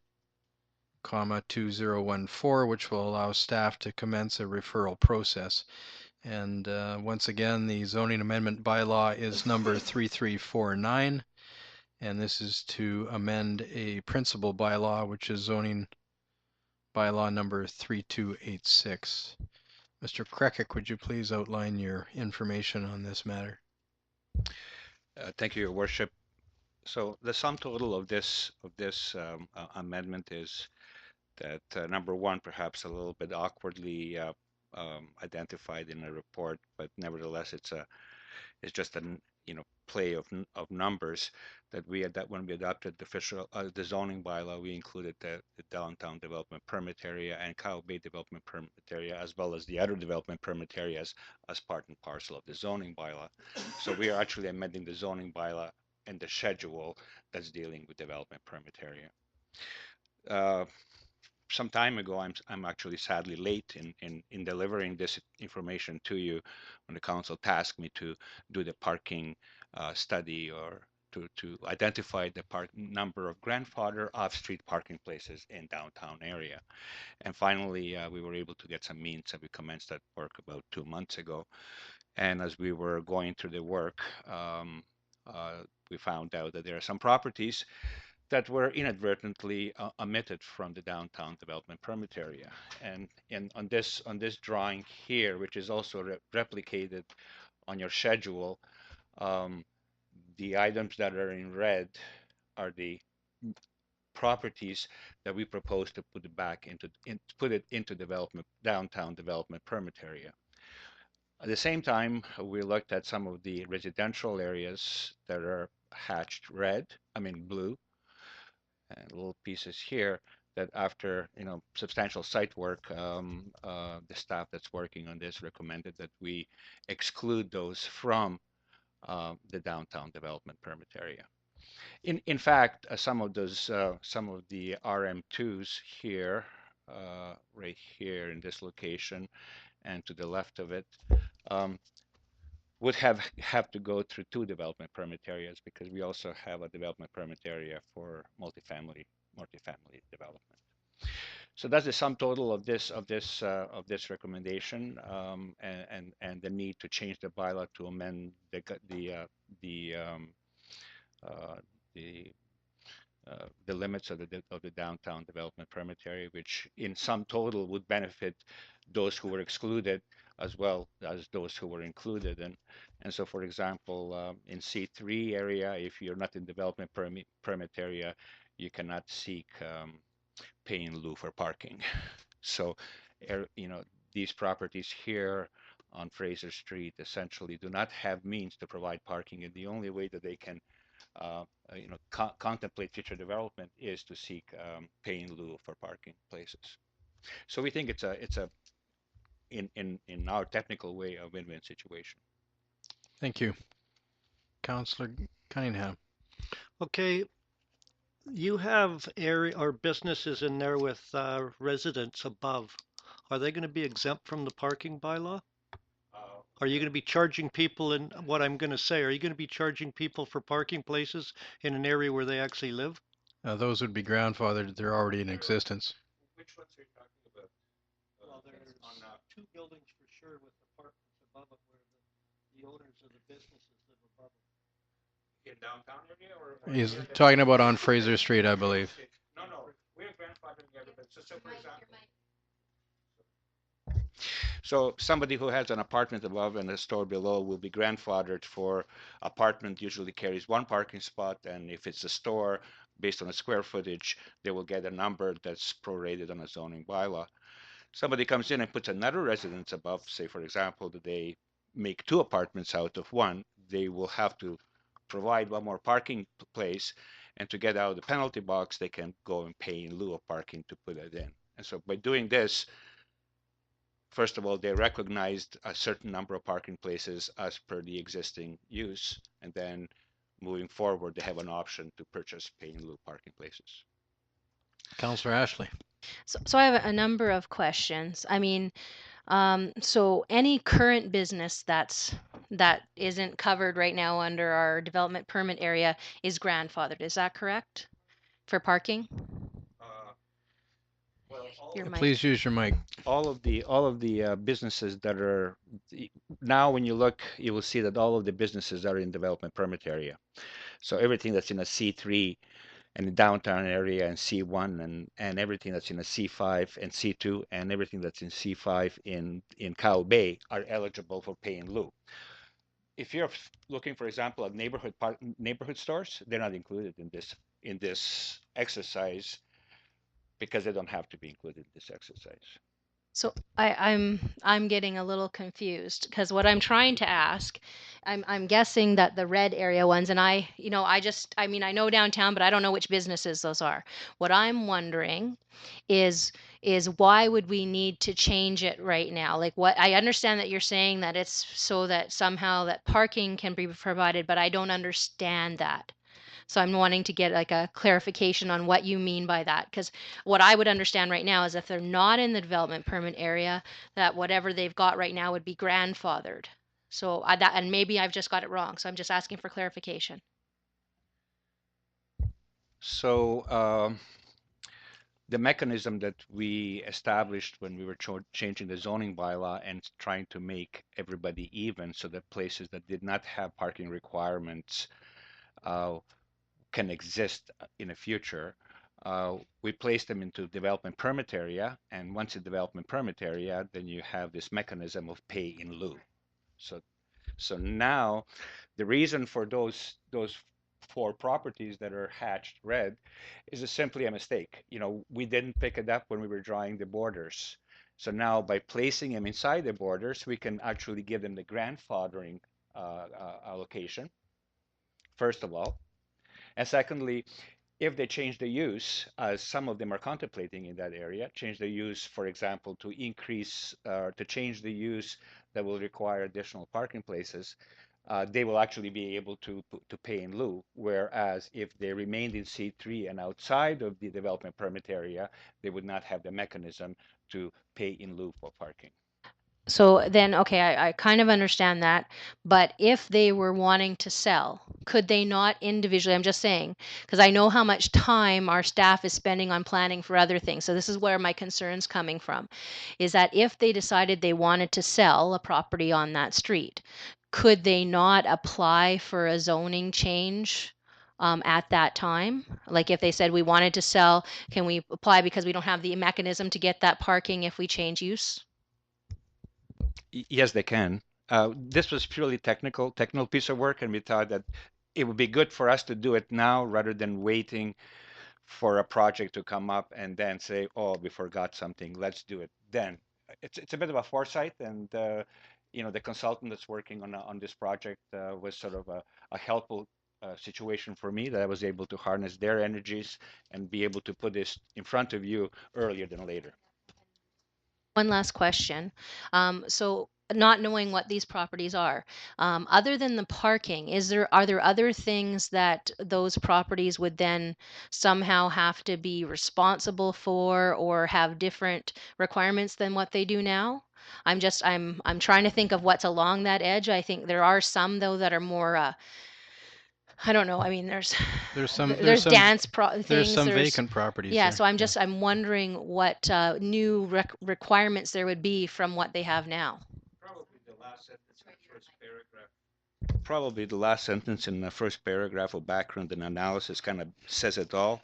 2014, which will allow staff to commence a referral process. And once again, the zoning amendment bylaw is number 3349, and this is to amend a principal bylaw, which is zoning bylaw number 3286. Mr. Krekic, would you please outline your information on this matter? Thank you, Your Worship. So the sum total of this amendment is that number one, perhaps a little bit awkwardly identified in a report, but nevertheless, it's It's just an play of numbers that when we adopted the zoning bylaw, we included the downtown development permit area and Cow Bay development permit area, as well as the other development permit areas as part and parcel of the zoning bylaw. So we are actually amending the zoning bylaw and the schedule that's dealing with development permit area. Some time ago, I'm actually sadly late in delivering this information to you when the council tasked me to do the parking study or to identify the number of grandfather off-street parking places in downtown area. And finally, we were able to get some means, and we commenced that work about 2 months ago. And as we were going through the work, we found out that there are some properties that were inadvertently omitted from the downtown development permit area. And on this drawing here, which is also replicated on your schedule, the items that are in red are the properties that we propose to put it back into downtown development permit area. At the same time, we looked at some of the residential areas that are hatched blue, and little pieces here that after substantial site work, the staff that's working on this recommended that we exclude those from the downtown development permit area. In fact, some of the RM2s here, right here in this location, and to the left of it, would have to go through 2 development permit areas, because we also have a development permit area for multifamily development. So that's the sum total of this recommendation, and the need to change the bylaw to amend the limits of the downtown development permit area, which in sum total would benefit those who were excluded as well as those who were included. And so, for example, in C3 area, if you're not in development permit area, you cannot seek pay in lieu for parking. So, these properties here on Fraser Street essentially do not have means to provide parking, and the only way that they can contemplate future development is to seek pay in lieu for parking places. So we think it's a in our technical way a win-win situation. Thank you. Councillor Cunningham. Okay, you have area or businesses in there with residents above. Are they going to be exempt from the parking bylaw? Are you going to be charging people are you going to be charging people for parking places in an area where they actually live? Those would be grandfathered. They're already in existence. Which ones are you talking about? Well, there's on 2 buildings for sure with apartments above it where the owners of the businesses live above them. In downtown area or He's talking about on Fraser Street, I believe. No, we're grandfathering everybody. So for example, so somebody who has an apartment above and a store below will be grandfathered for apartment usually carries 1 parking spot, and if it's a store based on a square footage, they will get a number that's prorated on a zoning bylaw. Somebody comes in and puts another residence above, say for example, that they make 2 apartments out of 1, they will have to provide 1 more parking place, and to get out of the penalty box, they can go and pay in lieu of parking to put it in. And so by doing this, first of all, they recognized a certain number of parking places as per the existing use, and then moving forward, they have an option to purchase pay in lieu parking places. Councillor Ashley. So I have a number of questions. I mean, so any current business that isn't covered right now under our development permit area is grandfathered. Is that correct? For parking? Your mic. Please use your mic. All of the businesses that are now, when you look, you will see that all of the businesses are in development permit area. So everything that's in a C3 and the downtown area and C1 and everything that's in a C5 and C2 and everything that's in C5 in Cow Bay are eligible for pay in lieu. If you're looking, for example, at neighborhood stores, they're not included in this exercise because they don't have to be included in this exercise. So I'm getting a little confused because what I'm trying to ask, I'm guessing that the red area ones, and I mean I know downtown, but I don't know which businesses those are. What I'm wondering is why would we need to change it right now? Like, what I understand that you're saying that it's so that somehow that parking can be provided, but I don't understand that. So I'm wanting to get like a clarification on what you mean by that. Because what I would understand right now is if they're not in the development permit area, that whatever they've got right now would be grandfathered. So and maybe I've just got it wrong. So I'm just asking for clarification. So the mechanism that we established when we were changing the zoning bylaw and trying to make everybody even, so that places that did not have parking requirements can exist in the future. We place them into development permit area, and once in development permit area, then you have this mechanism of pay in lieu. So now, the reason for those 4 properties that are hatched red is simply a mistake. We didn't pick it up when we were drawing the borders. So now, by placing them inside the borders, we can actually give them the grandfathering allocation, first of all. And secondly, if they change the use, as some of them are contemplating in that area, change the use, for example, to change the use that will require additional parking places, they will actually be able to pay in lieu. Whereas if they remained in C3 and outside of the development permit area, they would not have the mechanism to pay in lieu for parking. So then, okay, I kind of understand that. But if they were wanting to sell, could they not individually? I'm just saying, because I know how much time our staff is spending on planning for other things. So this is where my concern's coming from, is that if they decided they wanted to sell a property on that street, could they not apply for a zoning change at that time? Like if they said we wanted to sell, can we apply because we don't have the mechanism to get that parking if we change use? Yes, they can. This was purely technical piece of work, and we thought that it would be good for us to do it now rather than waiting for a project to come up and then say, "Oh, we forgot something. Let's do it then." It's a bit of a foresight, and the consultant that's working on this project was sort of a helpful situation for me, that I was able to harness their energies and be able to put this in front of you earlier than later. One last question. So not knowing what these properties are, other than the parking, are there other things that those properties would then somehow have to be responsible for or have different requirements than what they do now? I'm trying to think of what's along that edge. I think there are some though that are more I don't know. I mean, there's some there's dance there's things. some There's vacant properties yeah. there. So I'm wondering what new requirements there would be from what they have now. Probably the last sentence in the first paragraph. Probably the last sentence in the first paragraph of background and analysis kind of says it all.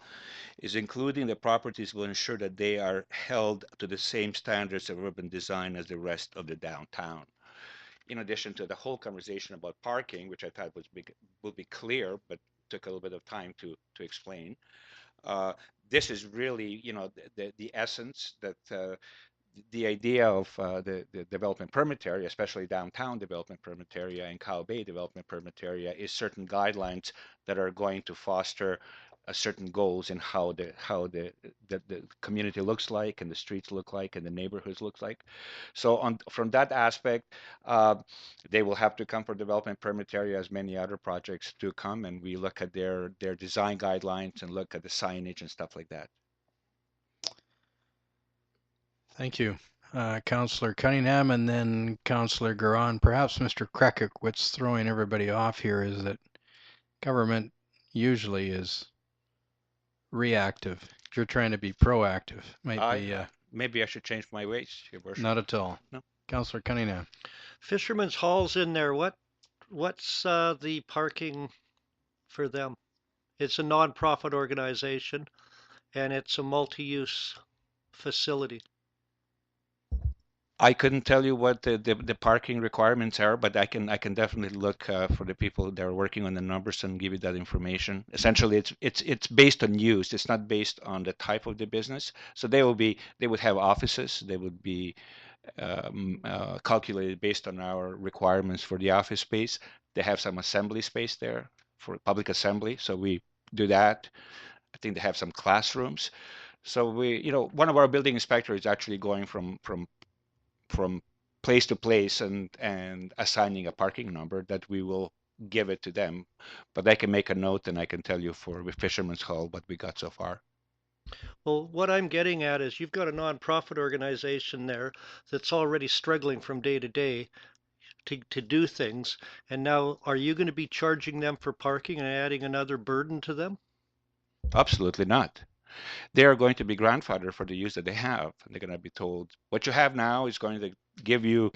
Is including the properties will ensure that they are held to the same standards of urban design as the rest of the downtown. In addition to the whole conversation about parking, which I thought would be clear, but took a little bit of time to explain. This is really, the essence that the idea of the development permit area, especially downtown development permit area and Cow Bay development permit area, is certain guidelines that are going to foster certain goals in how the community looks like and the streets look like and the neighborhoods look like. So from that aspect, they will have to come for development permit area as many other projects do come, and we look at their design guidelines and look at the signage and stuff like that. Thank you. Councillor Cunningham and then Councillor Garon. Perhaps Mr. Krekic, what's throwing everybody off here is that government usually is reactive. You're trying to be proactive. Maybe I should change my ways, Your Worship. Not at all. No. Councillor Cunningham. Fisherman's Hall's in there. What's the parking for them? It's a non-profit organization, and it's a multi-use facility. I couldn't tell you what the parking requirements are, but I can definitely look for the people that are working on the numbers and give you that information. Essentially, it's based on use. It's not based on the type of the business. So they would have offices. They would be calculated based on our requirements for the office space. They have some assembly space there for public assembly, so we do that. I think they have some classrooms. So one of our building inspectors is actually going from place to place and assigning a parking number that we will give it to them. But I can make a note and I can tell you for the Fisherman's Hall what we got so far. Well, what I'm getting at is you've got a nonprofit organization there that's already struggling from day to day to do things. And now, are you going to be charging them for parking and adding another burden to them? Absolutely not. They are going to be grandfathered for the use that they have. They're going to be told what you have now is going to give you.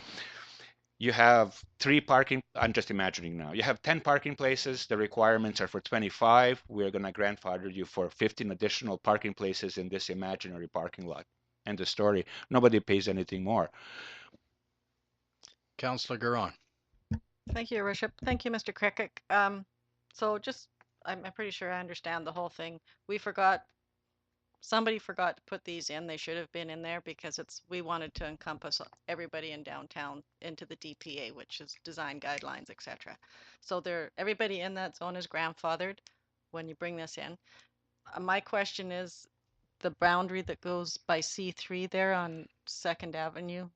You have 3 parking. I'm just imagining now. You have 10 parking places. The requirements are for 25. We're going to grandfather you for 15 additional parking places in this imaginary parking lot. End of story. Nobody pays anything more. Councillor Garon. Thank you, Your Worship. Thank you, Mr. Krekic. So just, I'm pretty sure I understand the whole thing. Somebody forgot to put these in. They should have been in there because we wanted to encompass everybody in downtown into the DPA, which is design guidelines, etc. So everybody in that zone is grandfathered when you bring this in. My question is the boundary that goes by C3 there on 2nd Avenue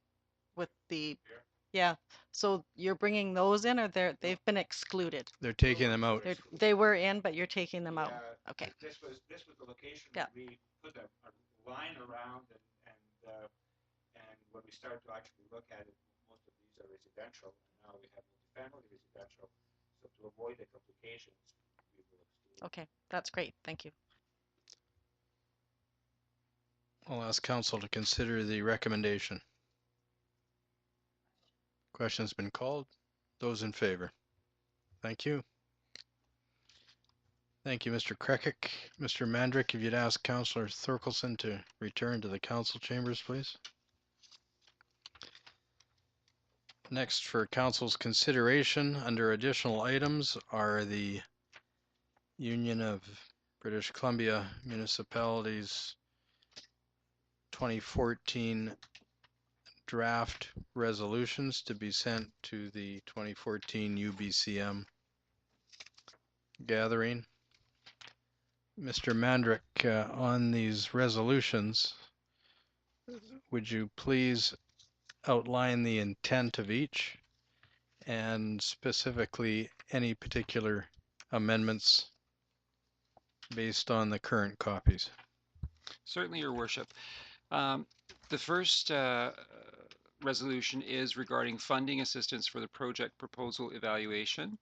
with the, yeah. So you're bringing those in, or they've been excluded? They're taking them out. They were in, but you're taking them out. Yeah, Okay. This was the location. Yeah. We put a line around, and when we started to actually look at it, most of these are residential, and now we have multifamily residential. So to avoid the complications, we will exclude. Okay, that's great. Thank you. I'll ask council to consider the recommendation. Question's been called. Those in favor? Thank you. Thank you, Mr. Krekic. Mr. Mandrick, if you'd ask Councillor Thorkelson to return to the council chambers, please. Next, for council's consideration, under additional items are the Union of British Columbia Municipalities 2014 draft resolutions to be sent to the 2014 UBCM gathering. Mr. Mandrick, on these resolutions, would you please outline the intent of each and specifically any particular amendments based on the current copies? Certainly, Your Worship. The first resolution is regarding funding assistance for the project proposal evaluation.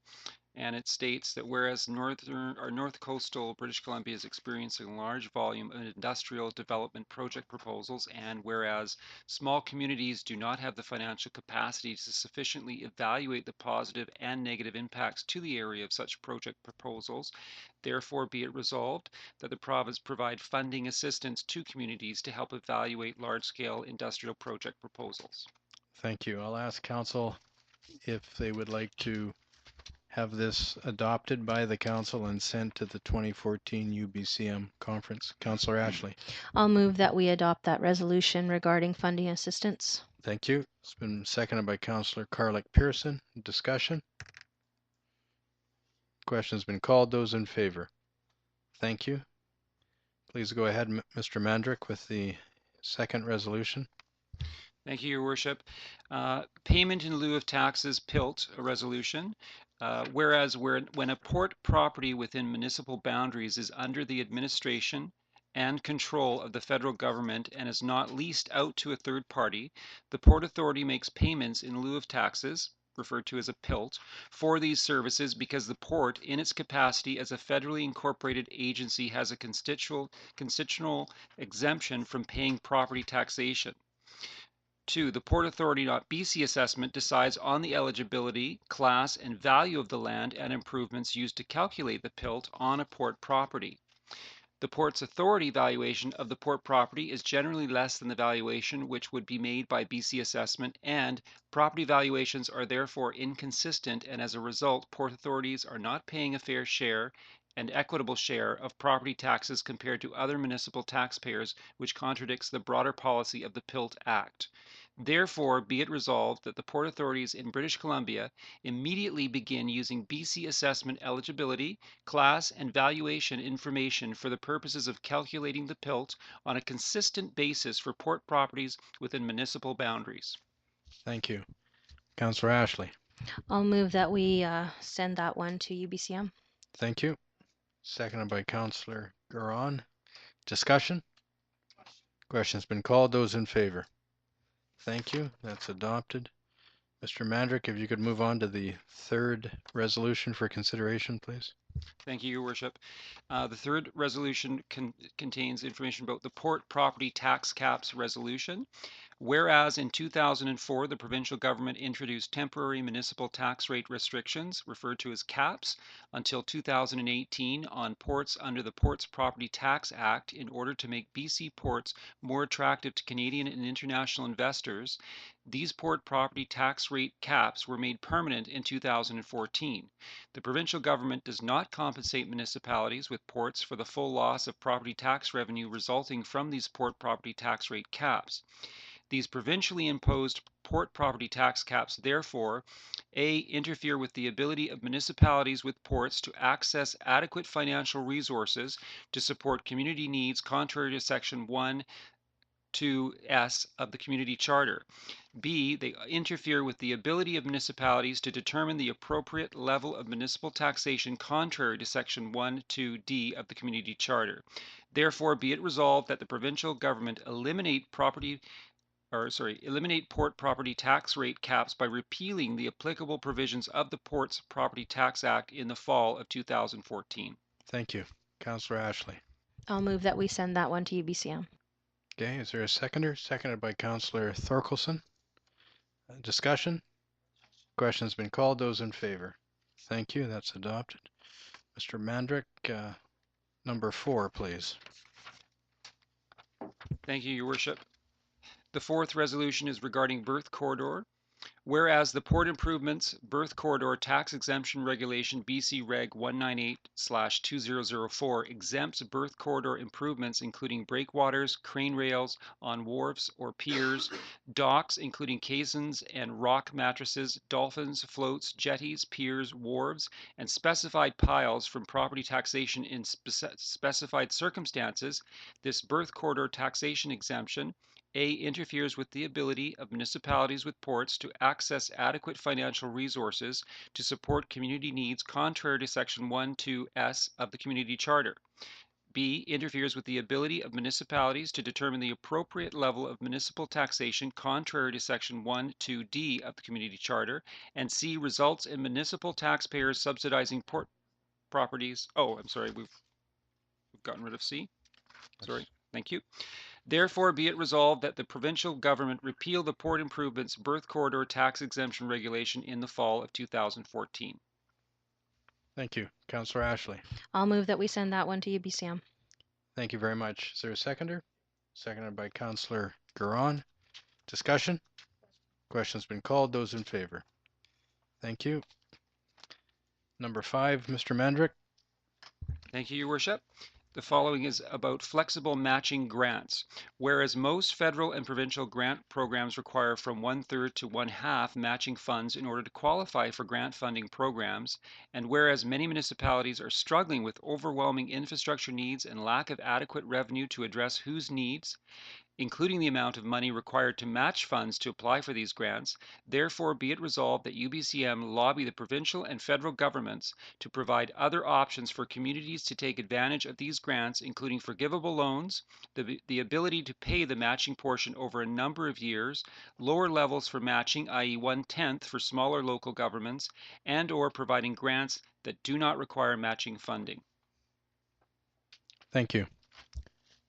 And it states that whereas North Coastal British Columbia is experiencing a large volume of industrial development project proposals, and whereas small communities do not have the financial capacity to sufficiently evaluate the positive and negative impacts to the area of such project proposals, therefore be it resolved that the province provide funding assistance to communities to help evaluate large-scale industrial project proposals. Thank you. I'll ask council if they would like to have this adopted by the council and sent to the 2014 UBCM conference. Councillor Ashley. I'll move that we adopt that resolution regarding funding assistance. Thank you. It's been seconded by Councillor Carlick Pearson. Discussion? Question's been called. Those in favor? Thank you. Please go ahead, Mr. Mandrick, with the second resolution. Thank you, Your Worship. Payment in lieu of taxes, PILT, a resolution. Whereas when a port property within municipal boundaries is under the administration and control of the federal government and is not leased out to a third party, the Port Authority makes payments in lieu of taxes, referred to as a PILT, for these services because the port, in its capacity as a federally incorporated agency, has a constitutional exemption from paying property taxation. 2. The Port Authority.BC assessment decides on the eligibility, class, and value of the land and improvements used to calculate the PILT on a port property. The Ports Authority valuation of the port property is generally less than the valuation which would be made by BC Assessment, and property valuations are therefore inconsistent, and as a result, port authorities are not paying a fair share and equitable share of property taxes compared to other municipal taxpayers, which contradicts the broader policy of the PILT Act. Therefore, be it resolved that the port authorities in British Columbia immediately begin using BC Assessment eligibility, class, and valuation information for the purposes of calculating the PILT on a consistent basis for port properties within municipal boundaries. Thank you. Councillor Ashley. I'll move that we send that one to UBCM. Thank you. Seconded by Councillor Garon. Discussion? Question's been called. Those in favor? Thank you. That's adopted. Mr. Mandrick, if you could move on to the third resolution for consideration, please. Thank you, Your Worship. The third resolution contains information about the Port Property Tax Caps Resolution. Whereas in 2004, the provincial government introduced temporary municipal tax rate restrictions, referred to as caps, until 2018 on ports under the Ports Property Tax Act in order to make BC ports more attractive to Canadian and international investors, these port property tax rate caps were made permanent in 2014. The provincial government does not compensate municipalities with ports for the full loss of property tax revenue resulting from these port property tax rate caps. These provincially imposed port property tax caps therefore, A, interfere with the ability of municipalities with ports to access adequate financial resources to support community needs contrary to Section 1(2)(s) of the Community Charter. B, they interfere with the ability of municipalities to determine the appropriate level of municipal taxation contrary to Section 1(2)(d) of the Community Charter. Therefore, be it resolved that the provincial government eliminate port property tax rate caps by repealing the applicable provisions of the Ports Property Tax Act in the fall of 2014. Thank you. Councillor Ashley. I'll move that we send that one to UBCM. Okay, is there a seconder? Seconded by Councillor Thorkelson. Discussion? Question's been called. Those in favor? Thank you. That's adopted. Mr. Mandrick, number 4, please. Thank you, Your Worship. The fourth resolution is regarding Birth Corridor. Whereas the Port Improvements Birth Corridor Tax Exemption Regulation BC Reg 198/2004 exempts birth corridor improvements including breakwaters, crane rails on wharves or piers, docks including caissons and rock mattresses, dolphins, floats, jetties, piers, wharves, and specified piles from property taxation in specified circumstances. This birth corridor taxation exemption A, interferes with the ability of municipalities with ports to access adequate financial resources to support community needs contrary to Section 1(2)(s) of the Community Charter. B, interferes with the ability of municipalities to determine the appropriate level of municipal taxation contrary to Section 1(2)(d) of the Community Charter. And C, results in municipal taxpayers subsidizing port properties. Oh, I'm sorry, we've gotten rid of C. Sorry, thank you. Therefore, be it resolved that the provincial government repeal the Port Improvements Birth Corridor Tax Exemption Regulation in the fall of 2014. Thank you. Councillor Ashley. I'll move that we send that one to UBCM. Thank you very much. Is there a seconder? Seconded by Councillor Garon. Discussion? Question's been called. Those in favor? Thank you. Number 5, Mr. Mandrick. Thank you, Your Worship. The following is about flexible matching grants. Whereas most federal and provincial grant programs require from 1/3 to 1/2 matching funds in order to qualify for grant funding programs, and whereas many municipalities are struggling with overwhelming infrastructure needs and lack of adequate revenue to address whose needs, including the amount of money required to match funds to apply for these grants, therefore be it resolved that UBCM lobby the provincial and federal governments to provide other options for communities to take advantage of these grants, including forgivable loans, the ability to pay the matching portion over a number of years, lower levels for matching, i.e. 1/10 for smaller local governments, and or providing grants that do not require matching funding. Thank you.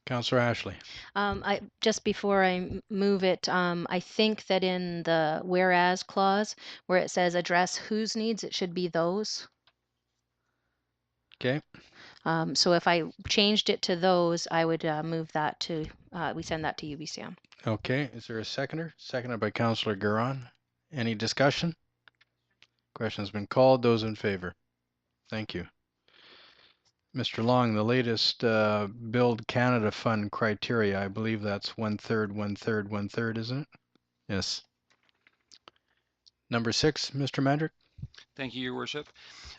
Councillor Ashley. Just before I move it, I think that in the whereas clause where it says address whose needs, it should be those. Okay. So if I changed it to those, I would move that to, we send that to UBCM. Okay, is there a seconder? Seconded by Councillor Garon. Any discussion? Question's been called. Those in favor? Thank you. Mr. Long, the latest Build Canada Fund criteria, I believe that's 1/3, 1/3, 1/3, isn't it? Yes. Number 6, Mr. Mandrick. Thank you, Your Worship.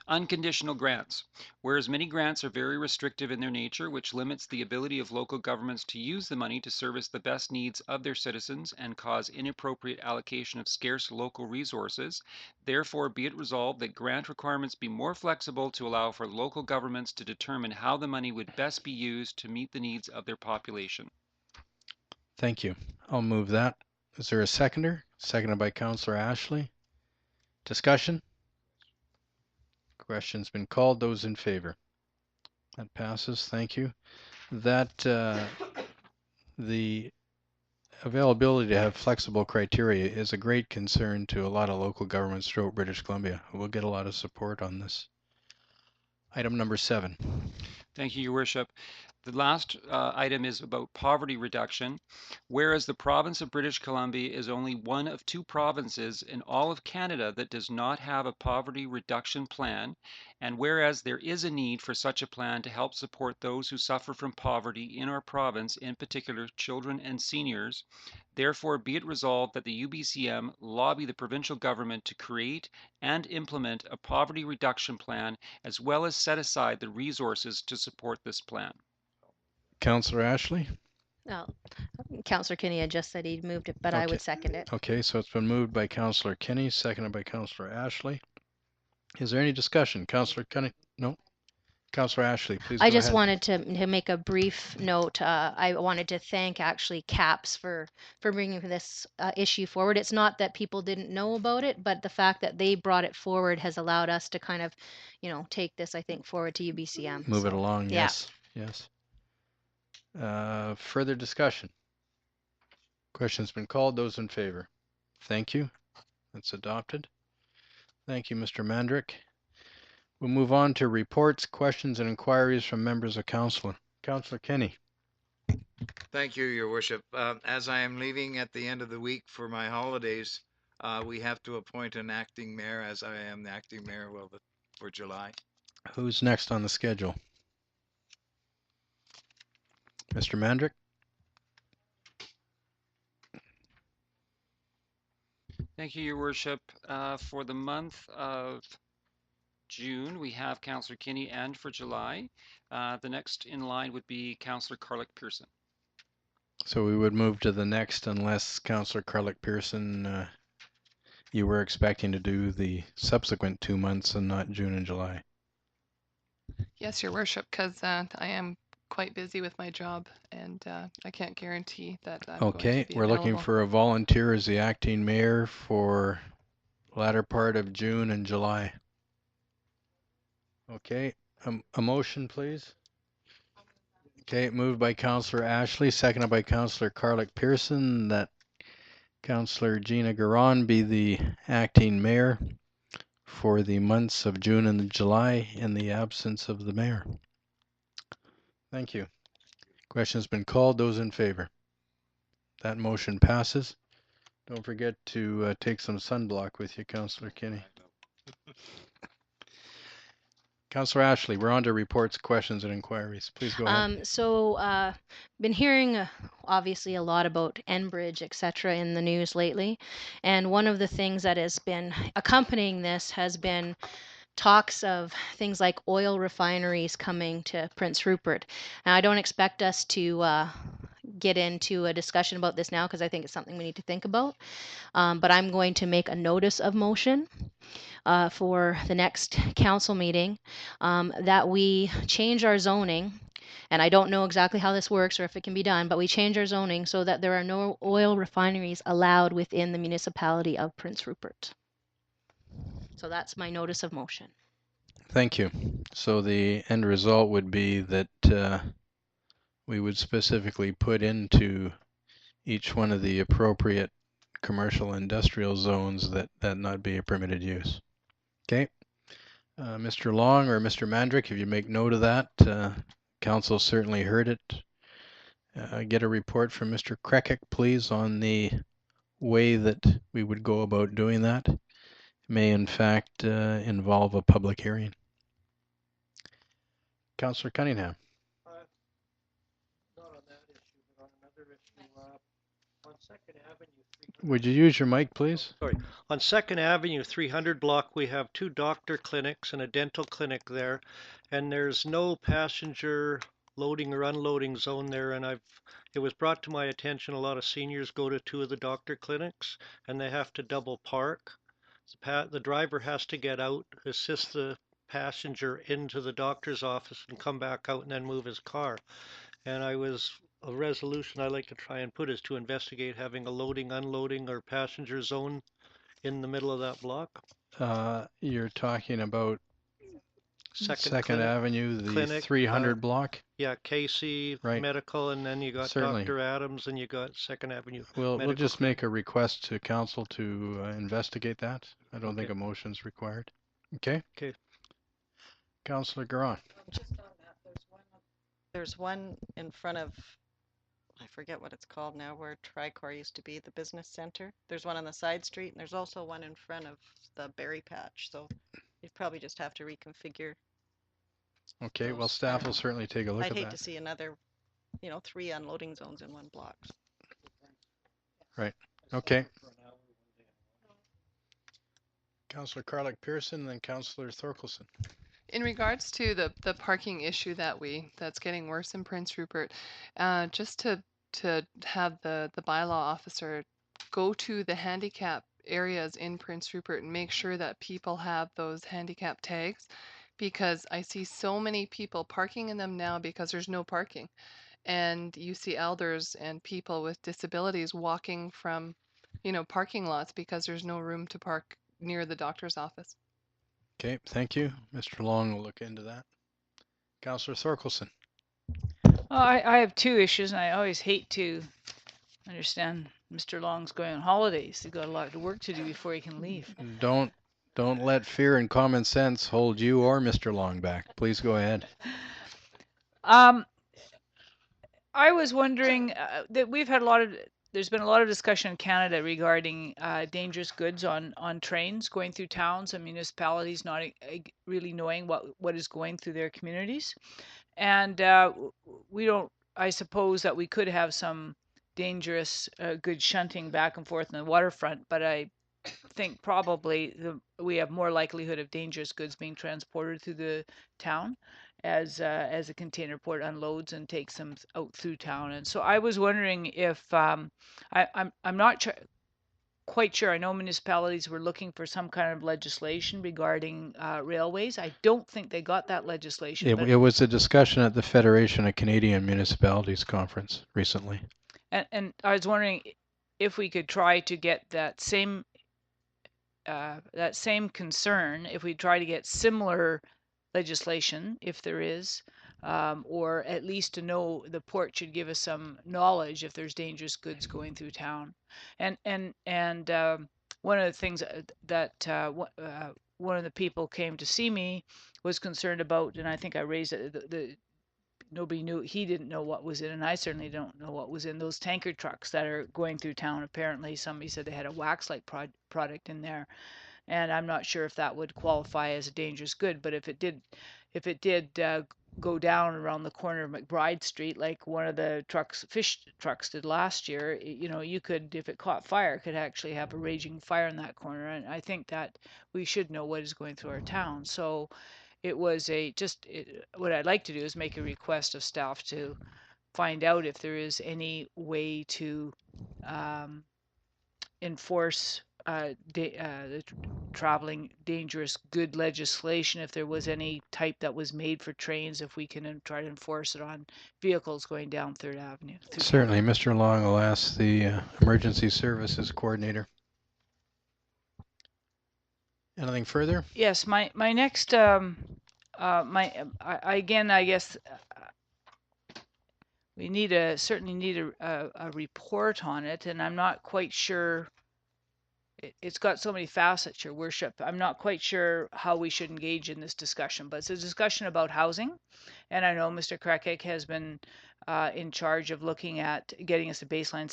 Unconditional grants. Whereas many grants are very restrictive in their nature, which limits the ability of local governments to use the money to service the best needs of their citizens and cause inappropriate allocation of scarce local resources, therefore be it resolved that grant requirements be more flexible to allow for local governments to determine how the money would best be used to meet the needs of their population. Thank you. I'll move that. Is there a seconder? Seconded by Councillor Ashley. Discussion? Question's been called. Those in favor? That passes. Thank you. That the availability to have flexible criteria is a great concern to a lot of local governments throughout British Columbia. We'll get a lot of support on this. Item number 7. Thank you, Your Worship. The last item is about poverty reduction. Whereas the province of British Columbia is only one of 2 provinces in all of Canada that does not have a poverty reduction plan, and whereas there is a need for such a plan to help support those who suffer from poverty in our province, in particular children and seniors, therefore be it resolved that the UBCM lobby the provincial government to create and implement a poverty reduction plan, as well as set aside the resources to support this plan. Councillor Ashley? Well, Councillor Kinney had just said he'd moved it, but I would second it. Okay, so it's been moved by Councillor Kinney, seconded by Councillor Ashley. Is there any discussion? Councillor Kinney? No? Councillor Ashley, please I go just ahead. wanted to make a brief note. I wanted to thank actually CAPS for bringing this issue forward. It's not that people didn't know about it, but the fact that they brought it forward has allowed us to kind of, take this, I think, forward to UBCM. Move it along, yeah. yes. Yes. Further discussion? Question's been called. Those in favor? Thank you. That's adopted. Thank you, Mr. Mandrick. We'll move on to reports, questions, and inquiries from members of council. Councillor Kinney. Thank you, Your Worship. As I am leaving at the end of the week for my holidays, we have to appoint an acting mayor, as I am the acting mayor for July. Who's next on the schedule? Mr. Mandrick? Thank you, Your Worship. For the month of June, we have Councillor Kinney, and for July, the next in line would be Councillor Carlick Pearson. So we would move to the next unless Councillor Carlick Pearson, you were expecting to do the subsequent 2 months and not June and July. Yes, Your Worship, because I am quite busy with my job, and I can't guarantee that I'm going Okay, to be we're looking available. for a volunteer as the acting mayor for latter part of June and July. Okay, a motion, please. Okay, moved by Councillor Ashley, seconded by Councillor Carlick Pearson, that Councillor Gina Garon be the acting mayor for the months of June and July in the absence of the mayor. Thank you. Question's been called. Those in favor? That motion passes. Don't forget to take some sunblock with you, Councillor Kinney. Councillor Ashley, we're on to reports, questions, and inquiries. Please go ahead. Been hearing obviously a lot about Enbridge, et cetera, in the news lately. And one of the things that has been accompanying this has been talks of things like oil refineries coming to Prince Rupert. Now, I don't expect us to get into a discussion about this now because I think it's something we need to think about. But I'm going to make a notice of motion for the next council meeting that we change our zoning. And I don't know exactly how this works or if it can be done, but we change our zoning so that there are no oil refineries allowed within the municipality of Prince Rupert. So that's my notice of motion. Thank you. So the end result would be that we would specifically put into each one of the appropriate commercial industrial zones that not be a permitted use. Okay. Mr. Long or Mr. Mandrick, if you make note of that, council certainly heard it. Get a report from Mr. Krekic, please, on the way that we would go about doing that. It may in fact involve a public hearing. Councillor Cunningham. Not on that issue, but on another issue. On Second Avenue. Would you use your mic, please? Sorry. On Second Avenue, 300 block, we have 2 doctor clinics and a dental clinic there, and there's no passenger loading or unloading zone there. And it was brought to my attention a lot of seniors go to 2 of the doctor clinics, and they have to double park. The driver has to get out, assist the passenger into the doctor's office, and come back out and then move his car. And a resolution I'd like to try and put is to investigate having a loading, unloading, or passenger zone in the middle of that block. You're talking about Second Clinic- Avenue, the Clinic, 300 block? Yeah, Casey Right. Medical, and then you got Certainly. Dr. Adams, and you got Second Avenue. We'll Medical just Clinic. make a request to council to investigate that. I don't think a motion's required. Okay? Okay. Councillor Garon. Just on that, there's one in front of, I forget what it's called now, where Tricor used to be, the business center. There's one on the side street, and there's also one in front of the berry patch. So you'd probably just have to reconfigure. Okay, well, staff will certainly take a look I'd at hate that. to see another, 3 unloading zones in one block. Right. Okay. Councillor Carlick Pearson, then Councillor Thorkelson. In regards to the parking issue that's getting worse in Prince Rupert, just to have the bylaw officer go to the handicap areas in Prince Rupert and make sure that people have those handicap tags, because I see so many people parking in them now because there's no parking. And you see elders and people with disabilities walking from, parking lots because there's no room to park near the doctor's office. Okay, thank you. Mr. Long will look into that. Councillor Thorkelson. Well, I have 2 issues, and I always hate to understand Mr. Long's going on holidays. He's got a lot of work to do before he can leave. Don't let fear and common sense hold you or Mr. Long back. Please go ahead. I was wondering that there's been a lot of discussion in Canada regarding dangerous goods on trains going through towns and municipalities not really knowing what is going through their communities. And I suppose that we could have some dangerous goods shunting back and forth in the waterfront, but I think probably we have more likelihood of dangerous goods being transported through the town as a container port unloads and takes them out through town. And so I was wondering if I'm not quite sure. I know municipalities were looking for some kind of legislation regarding railways. I don't think they got that legislation. It was a discussion at the Federation of Canadian Municipalities conference recently. And I was wondering if we could try to get that same concern, if we try to get similar legislation, if there is, or at least to know the port should give us some knowledge if there's dangerous goods going through town. And one of the things that one of the people came to see me was concerned about, and I think I raised it, nobody knew, he didn't know what was in, and I certainly don't know what was in those tanker trucks that are going through town. Apparently somebody said they had a wax-like product in there, and I'm not sure if that would qualify as a dangerous good. But if it did go down around the corner of McBride Street, like one of the fish trucks did last year, you could, if it caught fire, could actually have a raging fire in that corner. And I think that we should know what is going through our town. So it was what I'd like to do is make a request of staff to find out if there is any way to enforce the traveling dangerous good legislation, if there was any type that was made for trains, if we can try to enforce it on vehicles going down 3rd Avenue. Certainly, Mr. Long will ask the Emergency Services Coordinator. Anything further? Yes, my next, I guess we certainly need a report on it, and I'm not quite sure it's got so many facets, Your Worship. I'm not quite sure how we should engage in this discussion, but it's a discussion about housing. And I know Mr. Krekek has been in charge of looking at getting us a baseline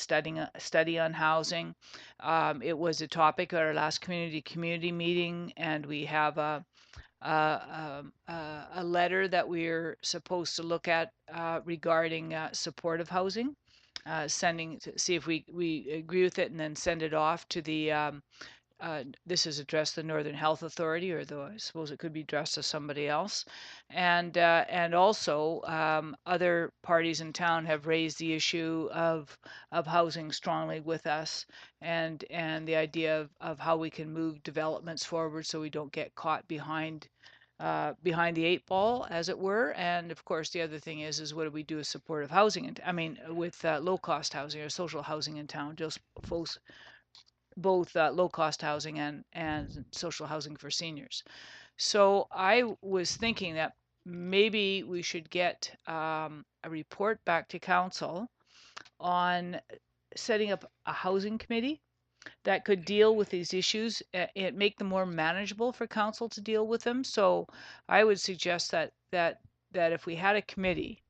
study on housing. It was a topic at our last community meeting, and we have a letter that we're supposed to look at regarding supportive housing. Sending to see if we agree with it and then send it off to the this is addressed to the Northern Health Authority, or though I suppose it could be addressed to somebody else. And also other parties in town have raised the issue of housing strongly with us, and the idea of how we can move developments forward so we don't get caught behind the eight ball, as it were. And of course, the other thing is what do we do with supportive housing? And I mean, with low cost housing or social housing in town, just both low cost housing and social housing for seniors. So I was thinking that maybe we should get a report back to council on setting up a housing committee that could deal with these issues and make them more manageable for council to deal with them. So I would suggest that if we had a committee,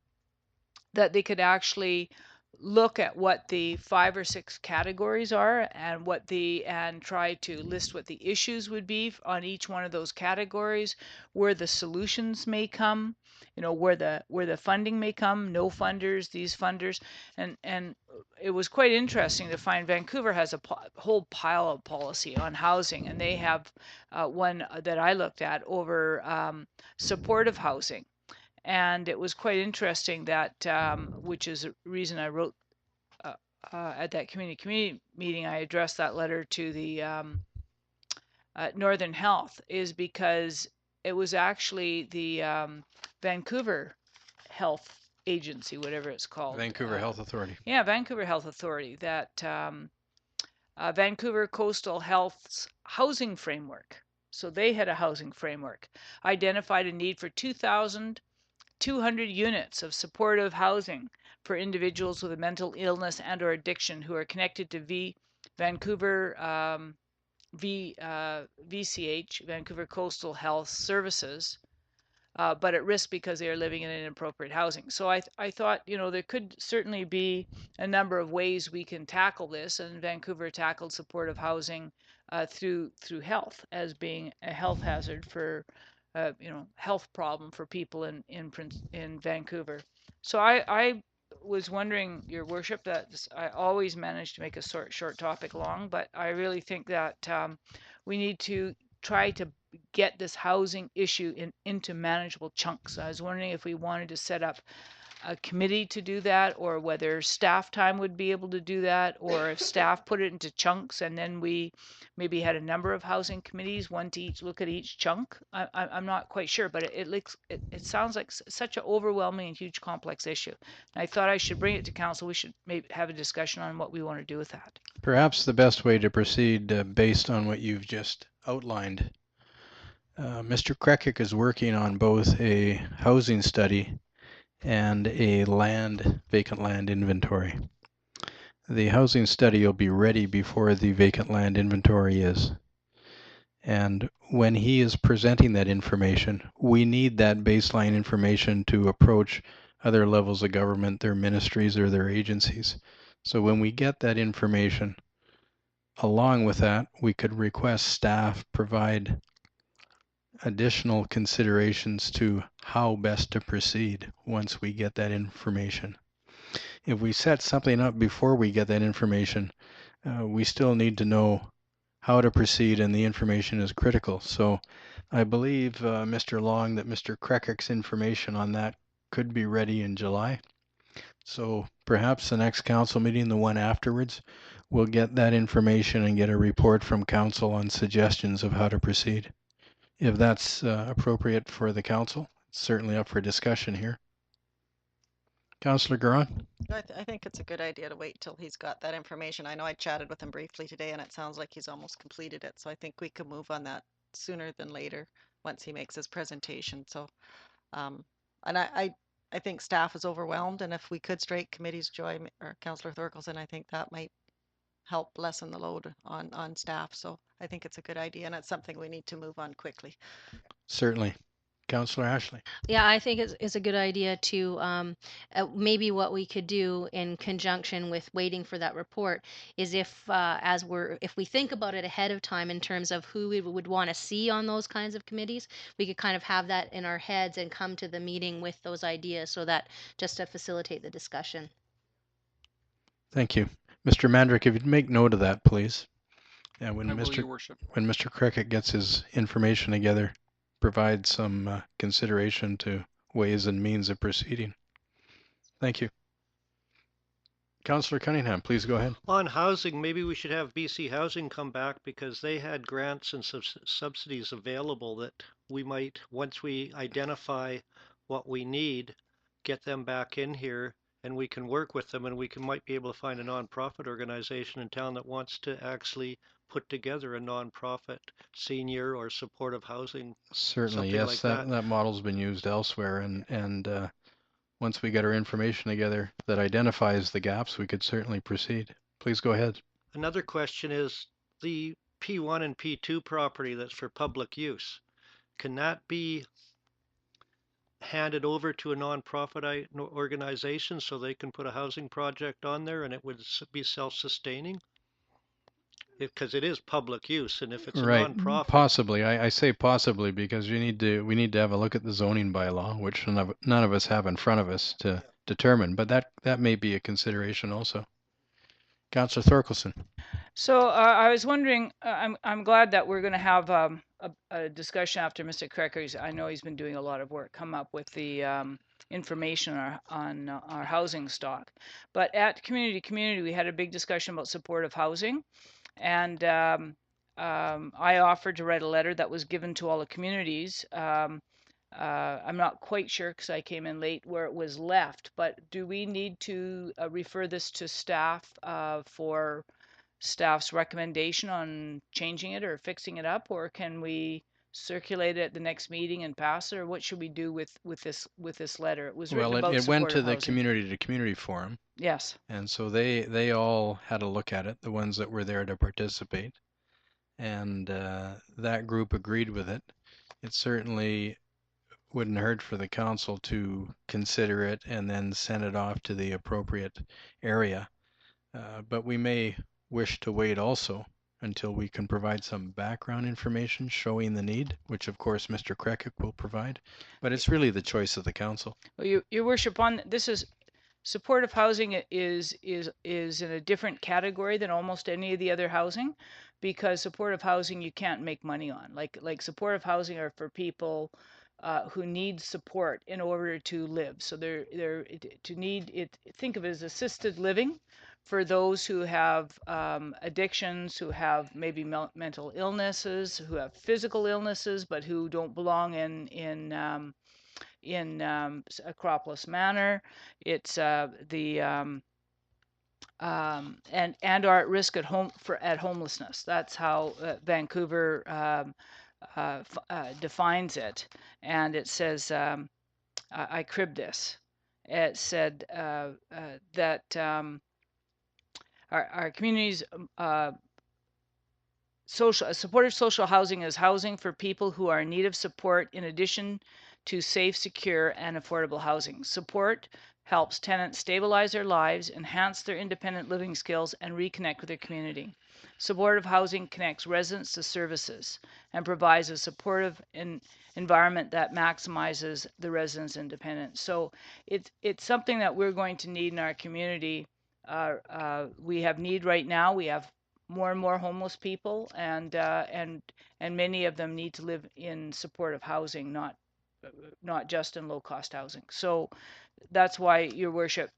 that they could actually look at what the 5 or 6 categories are and try to list what the issues would be on each one of those categories, where the solutions may come, where the funding may come, no funders, these funders. And it was quite interesting to find Vancouver has a whole pile of policy on housing, and they have one that I looked at over supportive housing. And it was quite interesting that, which is a reason I wrote at that community meeting, I addressed that letter to the Northern Health, is because it was actually the Vancouver Health Agency, whatever it's called. Vancouver Health Authority. Yeah, Vancouver Health Authority, that Vancouver Coastal Health's housing framework. So they had a housing framework, identified a need for 2,200 units of supportive housing for individuals with a mental illness and or addiction who are connected to Vancouver VCH, Vancouver Coastal Health Services, but at risk because they are living in inappropriate housing. So I thought, there could certainly be a number of ways we can tackle this, and Vancouver tackled supportive housing through health as being a health hazard for health problem for people in Vancouver. So I was wondering, Your Worship, that I always manage to make a short topic long, but I really think that we need to try to get this housing issue into manageable chunks. I was wondering if we wanted to set up a committee to do that, or whether staff time would be able to do that, or if staff put it into chunks and then we maybe had a number of housing committees, one to each look at each chunk. I'm not quite sure, but it sounds like such an overwhelming and huge complex issue. And I thought I should bring it to council. We should maybe have a discussion on what we want to do with that. Perhaps the best way to proceed based on what you've just outlined. Mr. Krekik is working on both a housing study and a vacant land inventory. The housing study will be ready before the vacant land inventory is. And when he is presenting that information, we need that baseline information to approach other levels of government, their ministries or their agencies. So when we get that information, along with that, we could request staff provide additional considerations to how best to proceed once we get that information. If we set something up before we get that information, we still need to know how to proceed, and the information is critical. So I believe, Mr. Long, that Mr. Krekik's information on that could be ready in July. So perhaps the next council meeting, the one afterwards, we'll get that information and get a report from council on suggestions of how to proceed. If that's appropriate for the council, it's certainly up for discussion here. Councillor Garon? I think it's a good idea to wait till he's got that information. I know I chatted with him briefly today, and it sounds like he's almost completed it. So I think we could move on that sooner than later once he makes his presentation. So, and I think staff is overwhelmed, and if we could straight committees, Joy or Councillor Thorkelson, I think that might help lessen the load on staff. So I think it's a good idea, and it's something we need to move on quickly. Certainly. Councillor Ashley. Yeah, I think it's a good idea to maybe what we could do in conjunction with waiting for that report is if we think about it ahead of time in terms of who we would want to see on those kinds of committees, we could kind of have that in our heads and come to the meeting with those ideas so that just to facilitate the discussion. Thank you. Mr. Mandrick, if you'd make note of that, please. Yeah, when I will, Your Worship. Mr. Cricket gets his information together, provide some consideration to ways and means of proceeding. Thank you. Councillor Cunningham, please go ahead. On housing, maybe we should have BC Housing come back because they had grants and subsidies available that we might, once we identify what we need, get them back in here and we can work with them, and we might be able to find a nonprofit organization in town that wants to actually put together a nonprofit senior or supportive housing. Certainly, yes, like that model's been used elsewhere, and once we get our information together that identifies the gaps, we could certainly proceed. Please go ahead. Another question is the P1 and P2 property that's for public use. Can that be handed over to a nonprofit organization so they can put a housing project on there and it would be self-sustaining? Because it is public use, and if it's a nonprofit, possibly. I say possibly because we need to have a look at the zoning bylaw, which none of us have in front of us to determine. But that may be a consideration also. Councillor Thorkelson. So I was wondering. I'm glad that we're going to have a discussion after Mr. Crackers. I know he's been doing a lot of work. Come up with the information on our housing stock. But at community, we had a big discussion about supportive housing. And I offered to write a letter that was given to all the communities. I'm not quite sure because I came in late where it was left, but do we need to refer this to staff for staff's recommendation on changing it or fixing it up, or can we circulate it at the next meeting and pass it, or what should we do with this letter? It was written about it went to the housing. community forum. Yes. And so they all had a look at it, the ones that were there to participate. And that group agreed with it. It certainly wouldn't hurt for the council to consider it and then send it off to the appropriate area. But we may wish to wait also until we can provide some background information showing the need, which of course Mr. Krekic will provide. But it's really the choice of the council. Well, Your Worship, this is supportive housing is in a different category than almost any of the other housing, because supportive housing you can't make money on. Like supportive housing are for people who need support in order to live. So they're to need it. Think of it as assisted living for those who have addictions, who have maybe mental illnesses, who have physical illnesses, but who don't belong in Acropolis Manor. It's and are at risk at homelessness. That's how Vancouver defines it, and it says I cribbed this. It said that our communities supportive social housing is housing for people who are in need of support in addition to safe, secure, and affordable housing. Support helps tenants stabilize their lives, enhance their independent living skills, and reconnect with their community. Supportive housing connects residents to services and provides a supportive environment that maximizes the residents' independence. So it's something that we're going to need in our community. We have need right now. We have more and more homeless people, and many of them need to live in supportive housing, not just in low-cost housing. So that's why, Your Worship,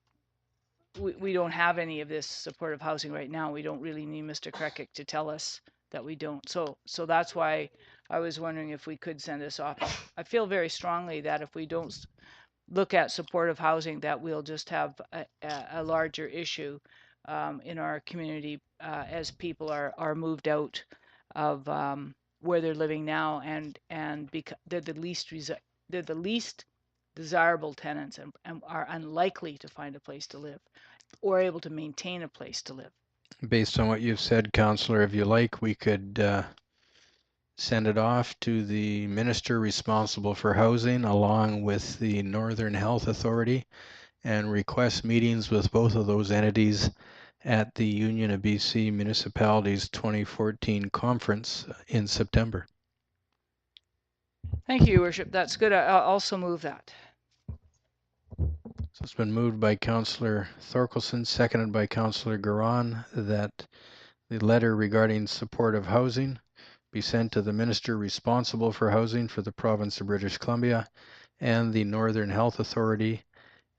we don't have any of this supportive housing right now. We don't really need Mr. Krekic to tell us that we don't. So that's why I was wondering if we could send this off. I feel very strongly that if we don't look at supportive housing, that we'll just have a larger issue in our community as people are moved out of where they're living now, and because they're the least desirable tenants and are unlikely to find a place to live or able to maintain a place to live. Based on what you've said, Councillor, if you like, we could send it off to the minister responsible for housing along with the Northern Health Authority and request meetings with both of those entities at the Union of BC Municipalities 2014 conference in September. Thank you, Your Worship. That's good. I'll also move that. So it's been moved by Councillor Thorkelson, seconded by Councillor Garon, that the letter regarding support of housing be sent to the minister responsible for housing for the province of British Columbia and the Northern Health Authority,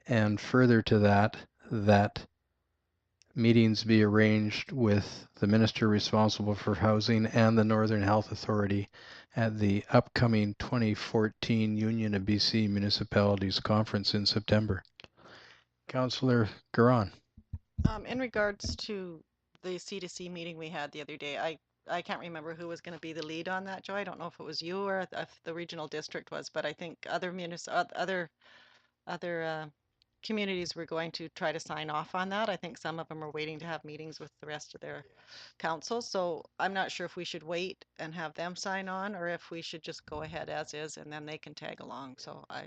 and further to that, that meetings be arranged with the minister responsible for housing and the Northern Health Authority at the upcoming 2014 Union of BC Municipalities Conference in September. Councillor Garon. In regards to the C2C meeting we had the other day, I can't remember who was going to be the lead on that, Joe. I don't know if it was you or if the regional district was, but I think other communities were going to try to sign off on that. I think some of them are waiting to have meetings with the rest of their council. So I'm not sure if we should wait and have them sign on or if we should just go ahead as is and then they can tag along. So I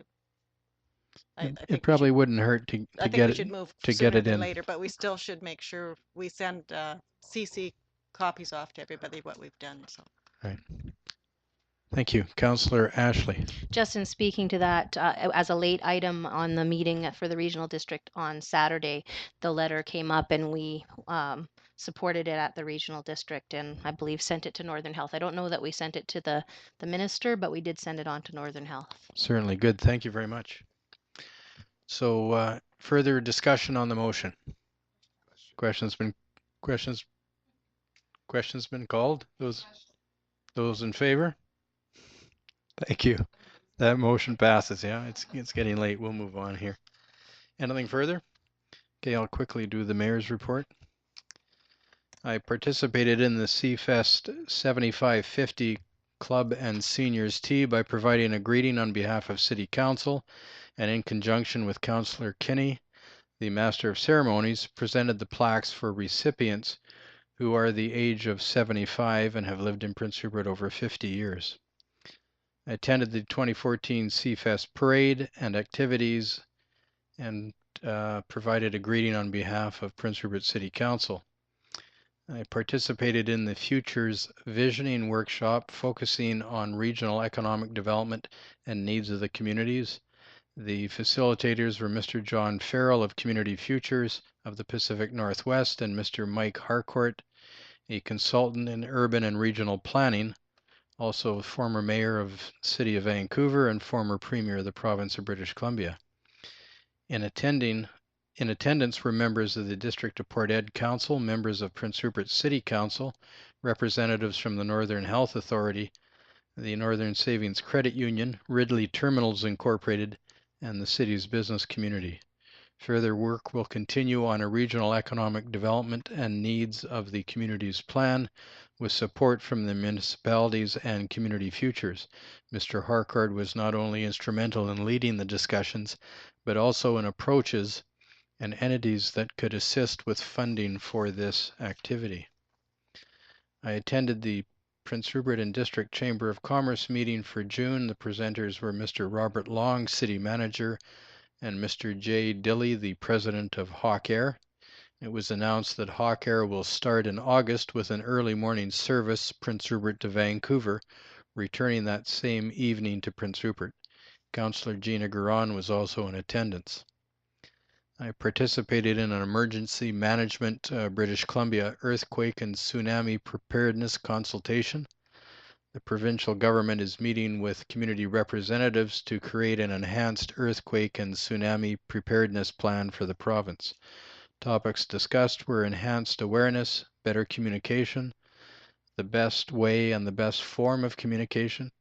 think It probably wouldn't hurt to I think get we it should move to sooner get it than in. later, but we still should make sure we send CC copies off to everybody what we've done. So. Right. Thank you. Councillor Ashley. Just in speaking to that, as a late item on the meeting for the regional district on Saturday, the letter came up and we supported it at the regional district and I believe sent it to Northern Health. I don't know that we sent it to the minister, but we did send it on to Northern Health. Certainly good. Thank you very much. So further discussion on the motion. Questions been called? Those in favor? Thank you. That motion passes. Yeah, it's getting late. We'll move on here. Anything further? Okay, I'll quickly do the mayor's report. I participated in the CFest 7550 Club and Seniors Tea by providing a greeting on behalf of City Council, and in conjunction with Councillor Kinney, the Master of Ceremonies presented the plaques for recipients who are the age of 75 and have lived in Prince Rupert over 50 years. I attended the 2014 CFest parade and activities and provided a greeting on behalf of Prince Rupert City Council. I participated in the Futures Visioning Workshop focusing on regional economic development and needs of the communities. The facilitators were Mr. John Farrell of Community Futures of the Pacific Northwest and Mr. Mike Harcourt, a consultant in urban and regional planning, also former mayor of the City of Vancouver and former premier of the province of British Columbia. In attendance were members of the District of Port Ed Council, members of Prince Rupert City Council, representatives from the Northern Health Authority, the Northern Savings Credit Union, Ridley Terminals Incorporated, and the city's business community. Further work will continue on a regional economic development and needs of the community's plan with support from the municipalities and Community Futures. Mr. Harcourt was not only instrumental in leading the discussions, but also in approaches and entities that could assist with funding for this activity. I attended the Prince Rupert and District Chamber of Commerce meeting for June. The presenters were Mr. Robert Long, City Manager, and Mr. Jay Dilley, the President of Hawk Air. It was announced that Hawk Air will start in August with an early morning service, Prince Rupert to Vancouver, returning that same evening to Prince Rupert. Councillor Gina Garon was also in attendance. I participated in an emergency management British Columbia earthquake and tsunami preparedness consultation. The provincial government is meeting with community representatives to create an enhanced earthquake and tsunami preparedness plan for the province. Topics discussed were enhanced awareness, better communication, the best way and the best form of communication.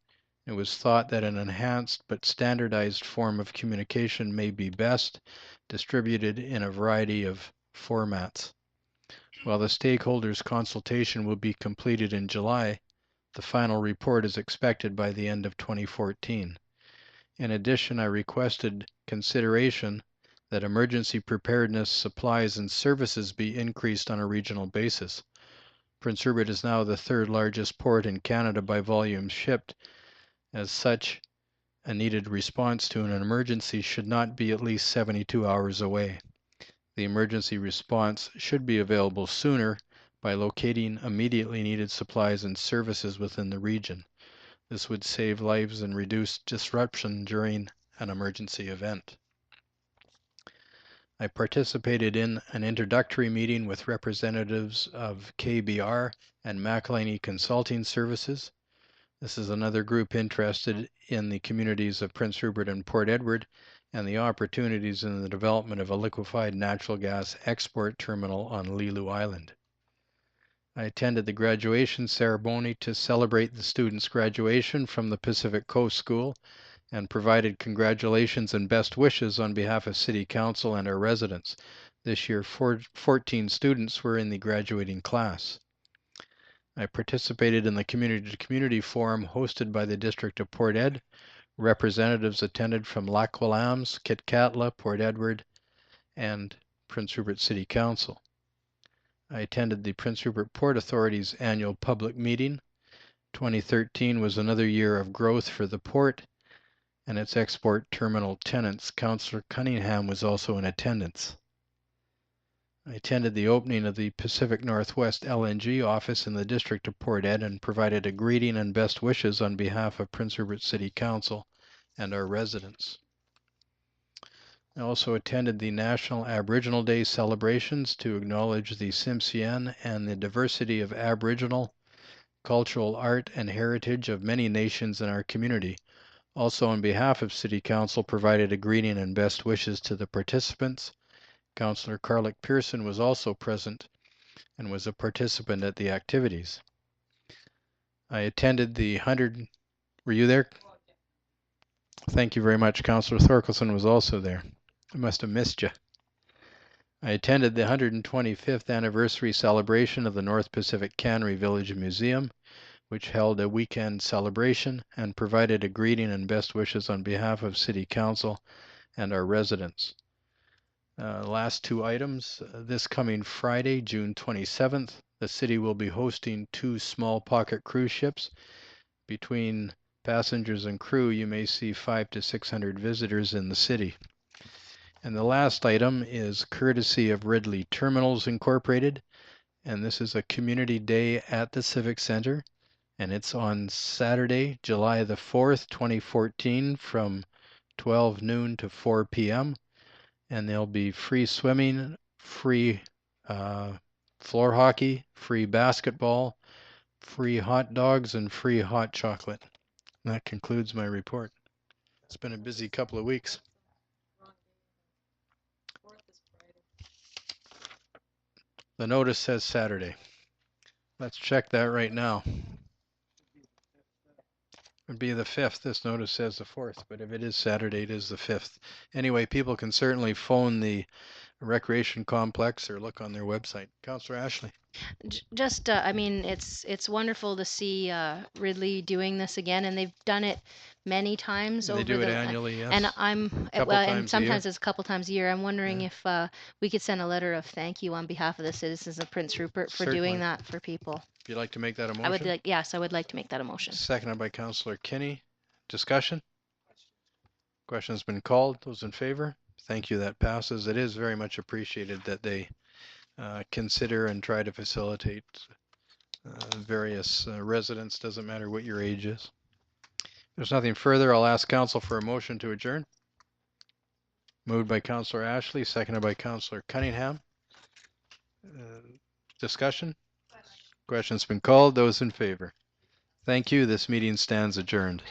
It was thought that an enhanced but standardized form of communication may be best, distributed in a variety of formats. While the stakeholders' consultation will be completed in July, the final report is expected by the end of 2014. In addition, I requested consideration that emergency preparedness supplies and services be increased on a regional basis. Prince Rupert is now the third largest port in Canada by volume shipped. As such, a needed response to an emergency should not be at least 72 hours away. The emergency response should be available sooner by locating immediately needed supplies and services within the region. This would save lives and reduce disruption during an emergency event. I participated in an introductory meeting with representatives of KBR and McElhaney Consulting Services. This is another group interested in the communities of Prince Rupert and Port Edward and the opportunities in the development of a liquefied natural gas export terminal on Lilu Island. I attended the graduation ceremony to celebrate the students' graduation from the Pacific Coast School and provided congratulations and best wishes on behalf of City Council and our residents. This year, 14 students were in the graduating class. I participated in the community-to-community forum hosted by the District of Port Ed. Representatives attended from Lac Williams, Kitkatla, Port Edward, and Prince Rupert City Council. I attended the Prince Rupert Port Authority's annual public meeting. 2013 was another year of growth for the port and its export terminal tenants. Councillor Cunningham was also in attendance. I attended the opening of the Pacific Northwest LNG office in the District of Port Ed and provided a greeting and best wishes on behalf of Prince Rupert City Council and our residents. I also attended the National Aboriginal Day celebrations to acknowledge the Tsimshian and the diversity of Aboriginal cultural art and heritage of many nations in our community. Also, on behalf of City Council, provided a greeting and best wishes to the participants. Councillor Carlick Pearson was also present and was a participant at the activities. I attended the 100. Were you there? Thank you very much. Councillor Thorkelson was also there. I must have missed you. I attended the 125th anniversary celebration of the North Pacific Cannery Village Museum, which held a weekend celebration and provided a greeting and best wishes on behalf of City Council and our residents. Last two items. This coming Friday, June 27th, the city will be hosting 2 small pocket cruise ships. Between passengers and crew, you may see 500 to 600 visitors in the city. And the last item is courtesy of Ridley Terminals Incorporated, and this is a community day at the Civic Center, and it's on Saturday, July the 4th, 2014, from 12 noon to 4 p.m. And there'll be free swimming, free floor hockey, free basketball, free hot dogs, and free hot chocolate. And that concludes my report. It's been a busy couple of weeks. The notice says Saturday. Let's check that right now. It'd be the 5th. This notice says the 4th, but if it is Saturday, it is the 5th. Anyway, people can certainly phone the recreation complex or look on their website. Councillor Ashley. Just, I mean, it's wonderful to see Ridley doing this again, and they've done it many times They over do it the. annually, yes. And Couple and times a year. sometimes it's a couple times a year. I'm wondering if we could send a letter of thank you on behalf of the citizens of Prince Rupert for Certainly. doing that for people. If you'd like to make that a motion. I would like, yes, I would like to make that a motion. Seconded by Councillor Kinney. Discussion? Question's been called. Those in favor? Thank you. That passes. It is very much appreciated that they consider and try to facilitate various residents. Doesn't matter what your age is. If there's nothing further, I'll ask Council for a motion to adjourn. Moved by Councillor Ashley, seconded by Councillor Cunningham. Discussion? Question's been called. Those in favor? Thank you. This meeting stands adjourned.